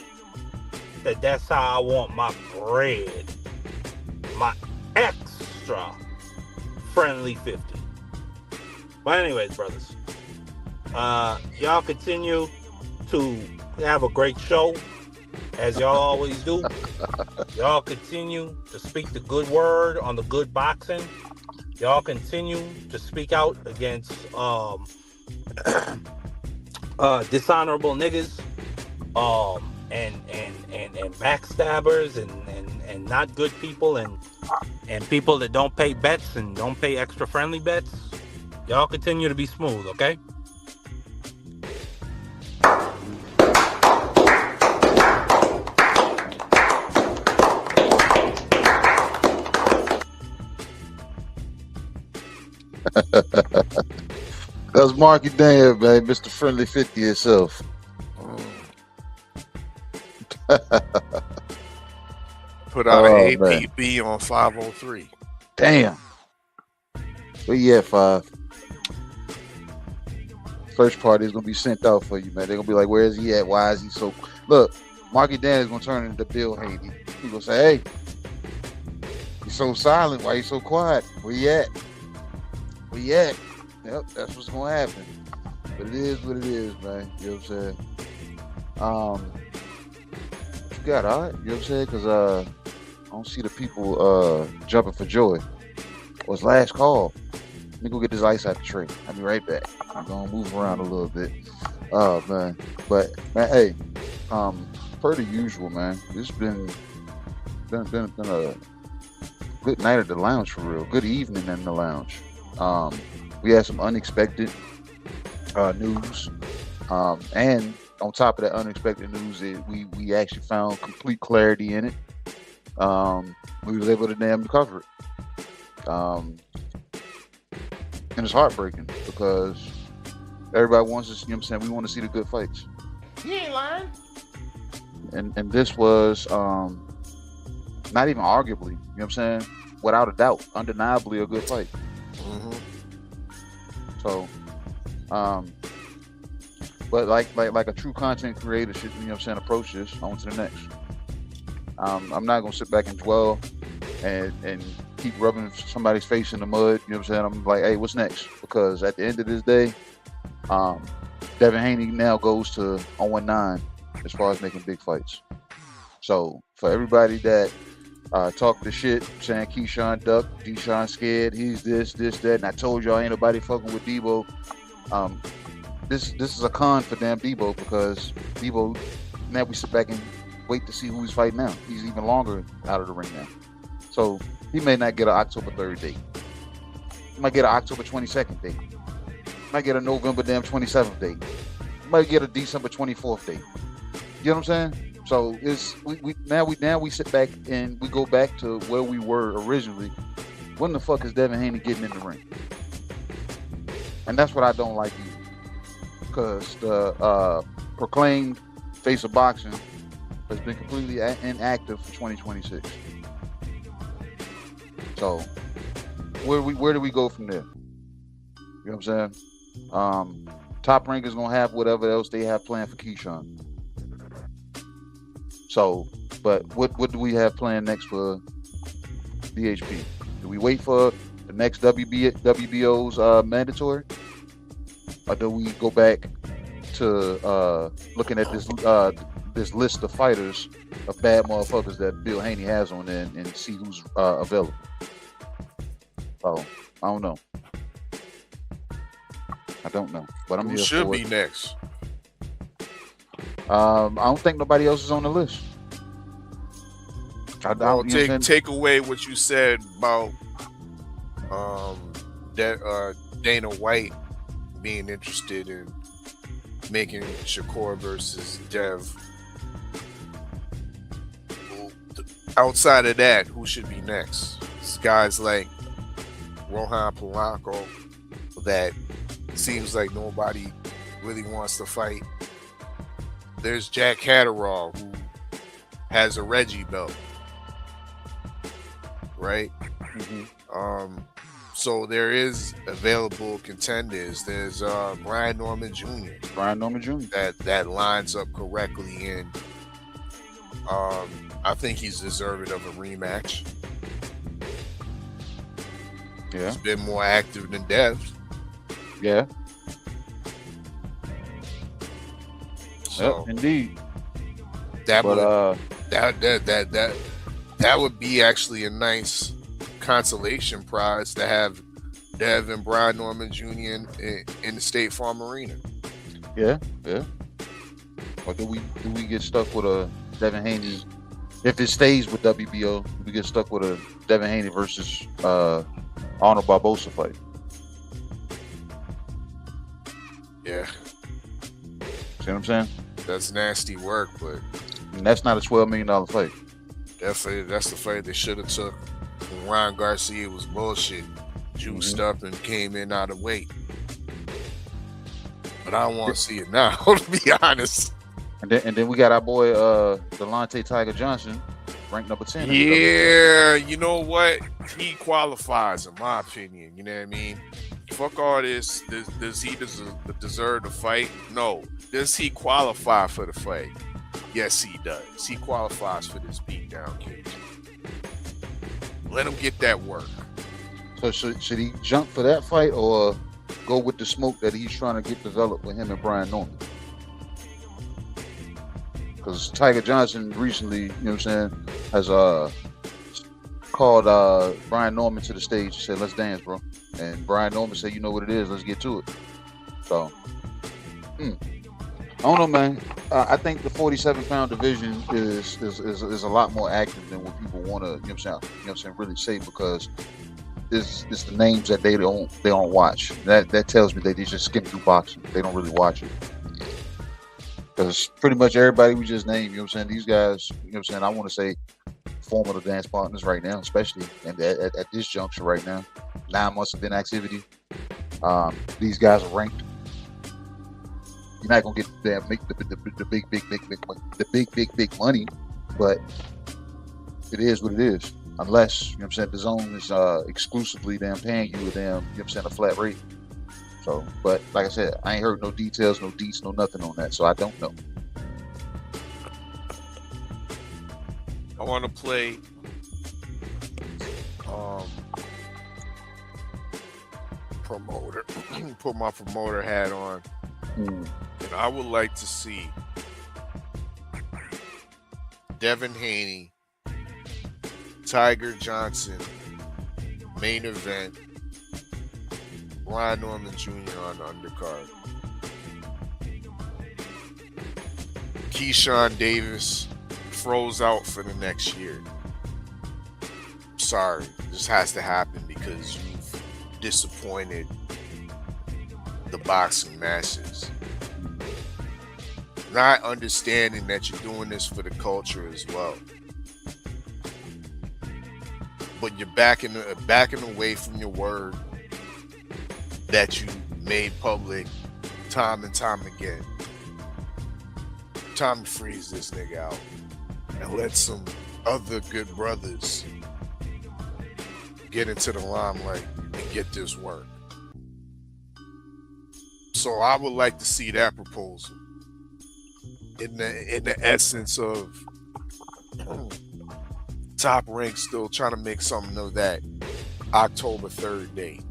That's how I want my bread. My extra friendly 50. But anyways, brothers, y'all continue to have a great show as y'all always do. Y'all continue to speak the good word on the good boxing. Y'all continue to speak out against dishonorable niggas, and backstabbers and not good people and people that don't pay bets and don't pay extra friendly bets. Y'all continue to be smooth, okay? That's Marky Dan, man, Mr. Friendly 50 itself. Put out an APB on 503. Damn. Where you at, 5? First party is gonna be sent out for you, man. They're gonna be like, where is he at? Why is he so? Look, Marky Dan is gonna turn into Bill Haney. He gonna say, hey, he's so silent. Why you so quiet? Where you at? Where you at? Yep, that's what's gonna happen. But it is what it is, man. You know what I'm saying? What you got, all right? You know what I'm saying? Because I don't see the people jumping for joy. Well, it's last call. Let me go get this ice out the tray. I'll be right back. I'm gonna move around a little bit. Oh man. But man, hey, per the usual, man. It's been a good night at the lounge for real. Good evening in the lounge. We had some unexpected news, and on top of that unexpected news, we actually found complete clarity in it. We was able to damn cover it, and it's heartbreaking because everybody wants us. You know what I'm saying? We want to see the good fights. He ain't lying. And this was not even arguably. You know what I'm saying? Without a doubt, undeniably a good fight. Mm-hmm. So, but like a true content creator should, you know what I'm saying, approach this on to the next. I'm not gonna sit back and dwell and keep rubbing somebody's face in the mud. You know what I'm saying? I'm like, hey, what's next? Because at the end of this day, Devin Haney now goes to 0-9 as far as making big fights. So for everybody that talk the shit, saying Keyshawn duck, Deshaun scared, he's this, that, and I told y'all ain't nobody fucking with Debo. This is a con for damn Debo because Debo, now we sit back and wait to see who he's fighting now. He's even longer out of the ring now. So he may not get an October 3rd date. He might get an October 22nd date. He might get a November damn 27th date. He might get a December 24th date. You know what I'm saying? So it's now we sit back and we go back to where we were originally. When the fuck is Devin Haney getting in the ring? And that's what I don't like either, because the proclaimed face of boxing has been completely inactive for 2026. So where do we go from there? You know what I'm saying? Top Rank is gonna have whatever else they have planned for Keyshawn. So, but what do we have planned next for DHP? Do we wait for the next WBO's mandatory, or do we go back to looking at this list of fighters, of bad motherfuckers that Bill Haney has on there, and see who's available? Oh, I don't know. But I'm Who here should for be it. next? I don't think nobody else is on the list. Well, take away what you said about that Dana White being interested in making Shakur versus Dev. Outside of that, who should be next? It's guys like Rohan Polanco that seems like nobody really wants to fight. There's Jack Catterall, who has a Reggie belt, right? So there is available contenders. There's Brian Norman Jr. That lines up correctly, and I think he's deserving of a rematch. Yeah, he's been more active than Dev. Yeah. So indeed. That would be actually a nice consolation prize to have Dev and Brian Norman Jr. in the State Farm Arena. Yeah. Or do we get stuck with a Devin Haney? If it stays with WBO, do we get stuck with a Devin Haney versus Arnold Barbosa fight? Yeah. See what I'm saying? That's nasty work, but and that's not a $12 million fight. That's the fight they should have took when Ryan Garcia was bullshit, juiced up and came in out of weight. But I don't want to see it now, to be honest. And then we got our boy Delonte Tiger Johnson, ranked number 10. Yeah, you know what? He qualifies, in my opinion. You know what I mean? Fuck all this. Does he deserve the fight? No. Does he qualify for the fight? Yes, he does. He qualifies for this beatdown cage. Let him get that work. So should he jump for that fight or go with the smoke that he's trying to get developed with him and Brian Norman? Because Tiger Johnson recently, you know what I'm saying, has called Brian Norman to the stage and said, "Let's dance, bro." And Brian Norman said, "You know what it is, let's get to it." So, I don't know, man. I think the 47-pound division is a lot more active than what people want to, you know what I'm saying, really say, because it's the names that they don't watch. That tells me they just skim through boxing. They don't really watch it. Because pretty much everybody we just named, you know what I'm saying, these guys, you know what I'm saying, I want to say former dance partners right now, especially and at this juncture right now. 9 months of inactivity. These guys are ranked. You're not gonna get the big money, but it is what it is. Unless, you know what I'm saying, the zone is exclusively paying you a you know what I'm saying, a flat rate. So, but like I said, I ain't heard no details, no deets, no nothing on that, so I don't know. I want to play promoter, put my promoter hat on, and I would like to see Devin Haney, Tiger Johnson, main event, Brian Norman Jr. on the undercard. Keyshawn Davis froze out for the next year. Sorry, this has to happen because you've disappointed the boxing masses. Not understanding that you're doing this for the culture as well. But you're backing away from your word that you made public time and time again. Time to freeze this nigga out and let some other good brothers get into the limelight and get this work. So I would like to see that proposal in the essence of Top Rank still trying to make something of that October 3rd date.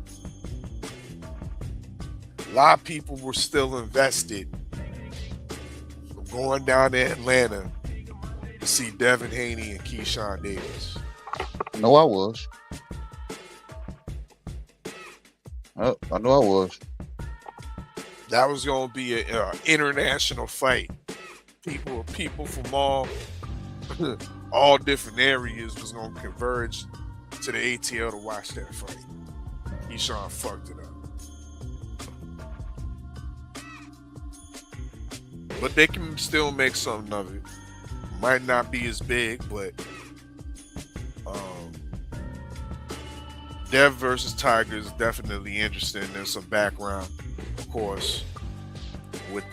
A lot of people were still invested going down to Atlanta to see Devin Haney and Keyshawn Davis. No, I was. I know I was. That was going to be an international fight. People from all different areas was going to converge to the ATL to watch that fight. Keyshawn fucked it up. But they can still make something of it. Might not be as big, but Dev versus Tiger is definitely interesting. There's some background, of course, with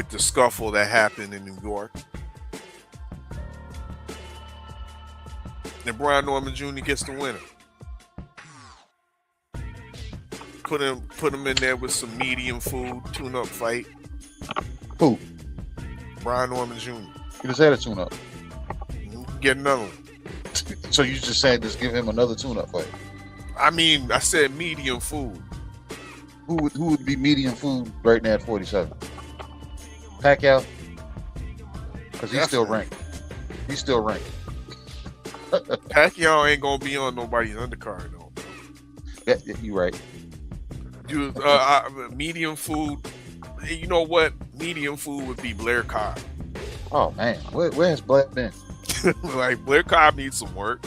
the scuffle that happened in New York. And Brian Norman Jr. gets the winner. Put him in there with some medium food, tune-up fight. Who? Brian Norman Jr. He just had a tune-up. Get another one. So you just saying just give him another tune-up fight? I mean, I said medium food. Who would be medium food right now at 47? Pacquiao? Because he's still ranked. He's still ranked. Pacquiao ain't gonna be on nobody's undercard though. Yeah, you right. You medium food. You know what? Medium food would be Blair Cobb. Oh man, where has Blair been? Like Blair Cobb needs some work.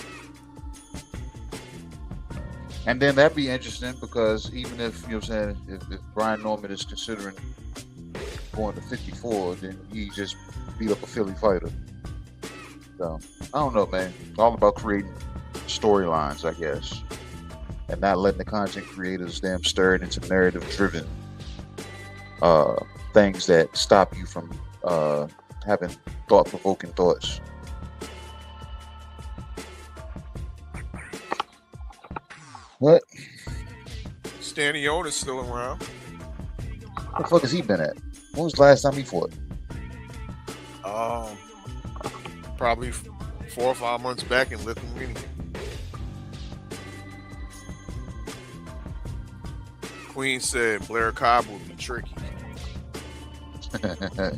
And then that'd be interesting because even if, you know what I'm saying, if Brian Norman is considering going to 54, then he just beat up a Philly fighter. So, I don't know, man. It's all about creating storylines, I guess. And not letting the content creators damn stir it into narrative-driven things that stop you from having thought-provoking thoughts. What? Stanione is still around. Where the fuck has he been at? When was the last time he fought? Probably 4 or 5 months back in Lithuania. Queen said Blair Cobb would be tricky.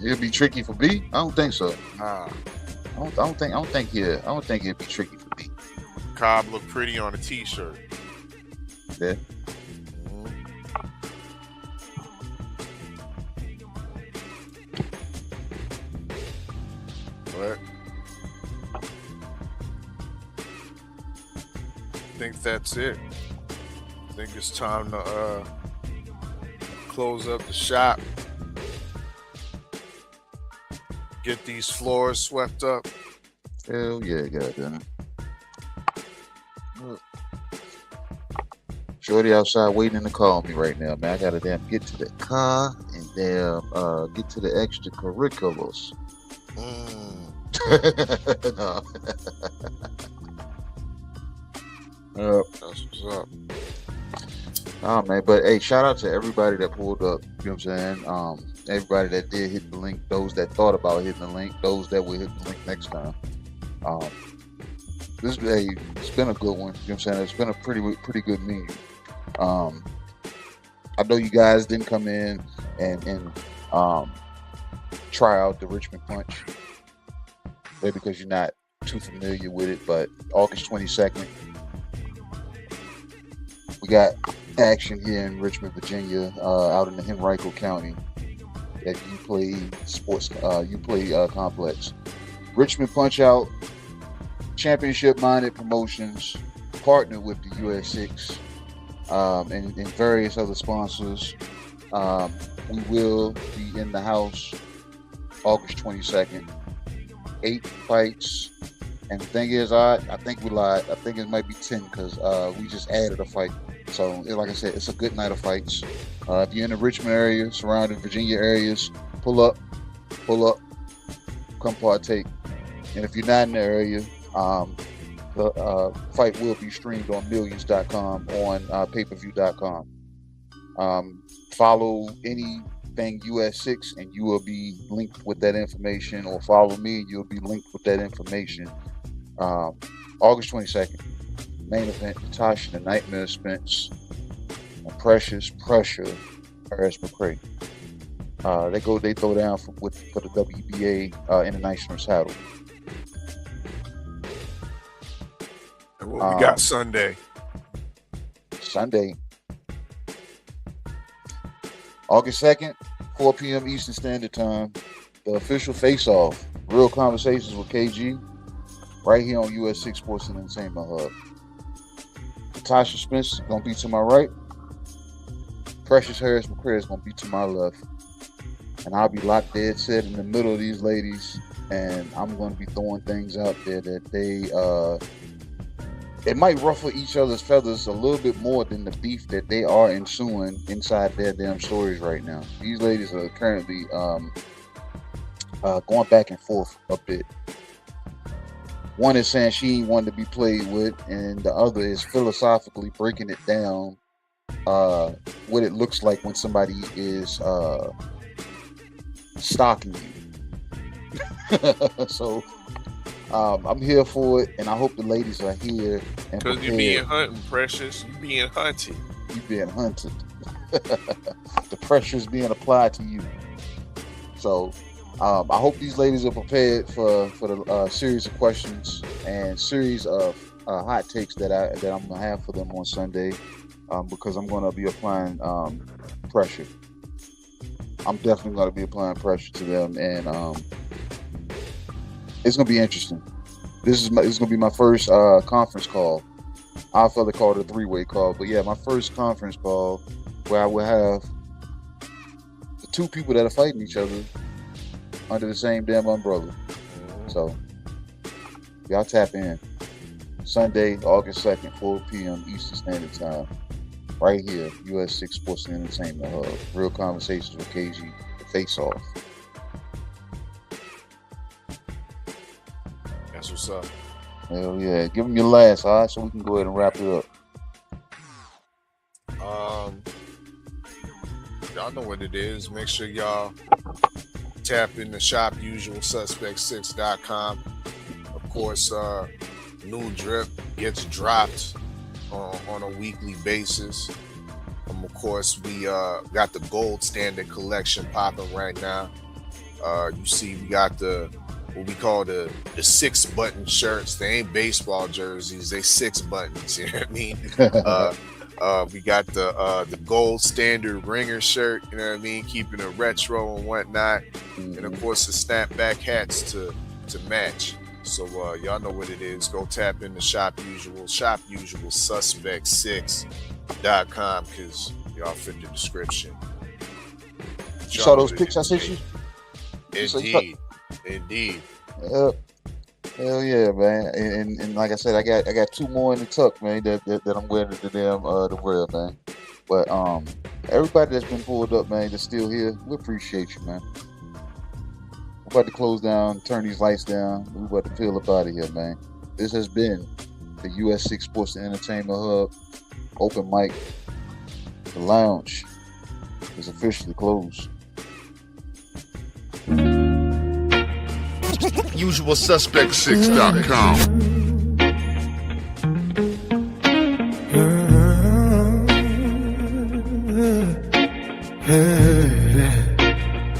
It'd be tricky for B? I don't think so. Nah. I don't think it'd be tricky for B. Cobb looked pretty on a t-shirt. Yeah. But I think that's it. I think it's time to close up the shop. Get these floors swept up. Hell yeah, goddamn. Shorty outside waiting to call me right now, man. I gotta damn get to the car and damn get to the extracurriculars. No. That's what's up. Oh man, but hey, shout out to everybody that pulled up. You know what I'm saying? Everybody that did hit the link, those that thought about hitting the link, those that will hit the link next time. It's been a good one. You know what I'm saying? It's been a pretty good meeting. I know you guys didn't come in and try out the Richmond Punch, maybe because you're not too familiar with it. But August 22nd, we got action here in Richmond, Virginia, out in the Henrico County at Uplay Sports Complex. Richmond Punch Out, championship-minded promotions, partnered with the US6 and various other sponsors. We will be in the house August 22nd. 8 fights. And the thing is, I think we lied. I think it might be 10 because we just added a fight. So, like I said, it's a good night of fights. If you're in the Richmond area, surrounding Virginia areas, pull up, come partake. And if you're not in the area, the fight will be streamed on millions.com, on payperview.com. Follow anything US6 and you will be linked with that information, or follow me and you'll be linked with that information. August 22nd, main event, Natasha the Nightmare Spence and Precious Pressure Harris McCray. They throw down for the WBA international title. And what we got Sunday, August 2nd, 4 p.m. Eastern Standard Time, the official face-off, Real Conversations with KG, right here on US6 Sports and Entertainment Hub. Natasha Spence is going to be to my right. Precious Harris McCray is going to be to my left. And I'll be locked dead set in the middle of these ladies, and I'm going to be throwing things out there that it might ruffle each other's feathers a little bit more than the beef that they are ensuing inside their damn stories right now. These ladies are currently going back and forth a bit. One is saying she ain't one to be played with, and the other is philosophically breaking it down, what it looks like when somebody is stalking you. So I'm here for it, and I hope the ladies are here. Because you're being hunted, Precious. You're being hunted. You're being hunted. The pressure is being applied to you. So I hope these ladies are prepared for the series of questions and series of hot takes that I'm gonna have for them on Sunday, because I'm gonna be applying pressure. I'm definitely gonna be applying pressure to them, and it's gonna be interesting. This is gonna be my first conference call. I'll further call it a three-way call, but yeah, my first conference call where I will have the two people that are fighting each other under the same damn umbrella. So y'all tap in Sunday, August 2nd, 4 p.m. Eastern Standard Time, right here, US6 Sports and Entertainment Hub. Real conversations with KG, the Face Off. That's what's up. Hell yeah. Give them your last, all right, so we can go ahead and wrap it up. Y'all know what it is. Make sure y'all tap in the shop, usualsuspect6.com. Of course, new drip gets dropped on a weekly basis. Of course, we got the gold standard collection popping right now. You see, we got what we call the 6-button shirts. They ain't baseball jerseys, they 6 buttons. You know what I mean? We got the gold standard ringer shirt, you know what I mean, keeping it retro and whatnot. And of course the snapback hats to match. So y'all know what it is. Go tap in the shop usualsuspect6.com, because y'all fit the description. You saw those pics I sent you? Indeed. Hell yeah, man. And like I said, I got 2 more in the tuck, man, that I'm wearing the damn to wear, man. But everybody that's been pulled up, man, that's still here, we appreciate you, man. We're about to close down, turn these lights down. We're about to peel up out of here, man. This has been the US6 Sports and Entertainment Hub open mic. The lounge is officially closed. usualsuspect6.com.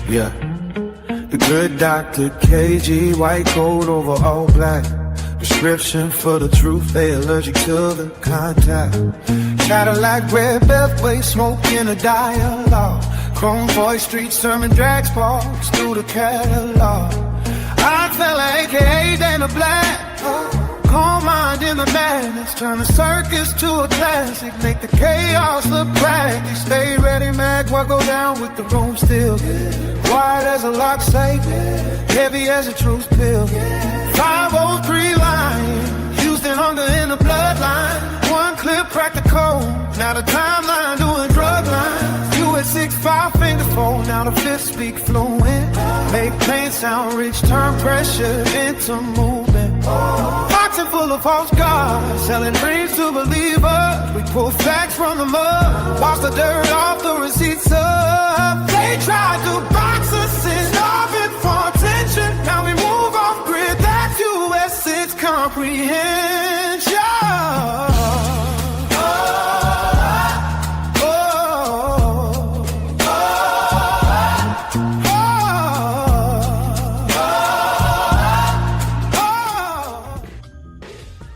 Yeah. The good Dr. KG, white coat over all black. Prescription for the truth, they allergic to the contact. Cadillac, red beltway, smoke in a dialogue. Chrome voice, street sermon, drag sparks through the catalog. I fell AKA Dana Black. Calm mind in the madness, turn the circus to a classic. Make the chaos look practice. Stay ready, mag, what go down with the room still. Wide as a lock safe, heavy as a truth pill. 503 line, Houston hunger in the bloodline. One clip, crack the code, now the timeline doing drug lines. US6 5-finger fold, now the 5th speak fluent. Make pain sound rich, turn pressure into movement. Boxing full of false gods, selling dreams to believers. We pull facts from the mud, wash the dirt off the receipts up. They tried to box us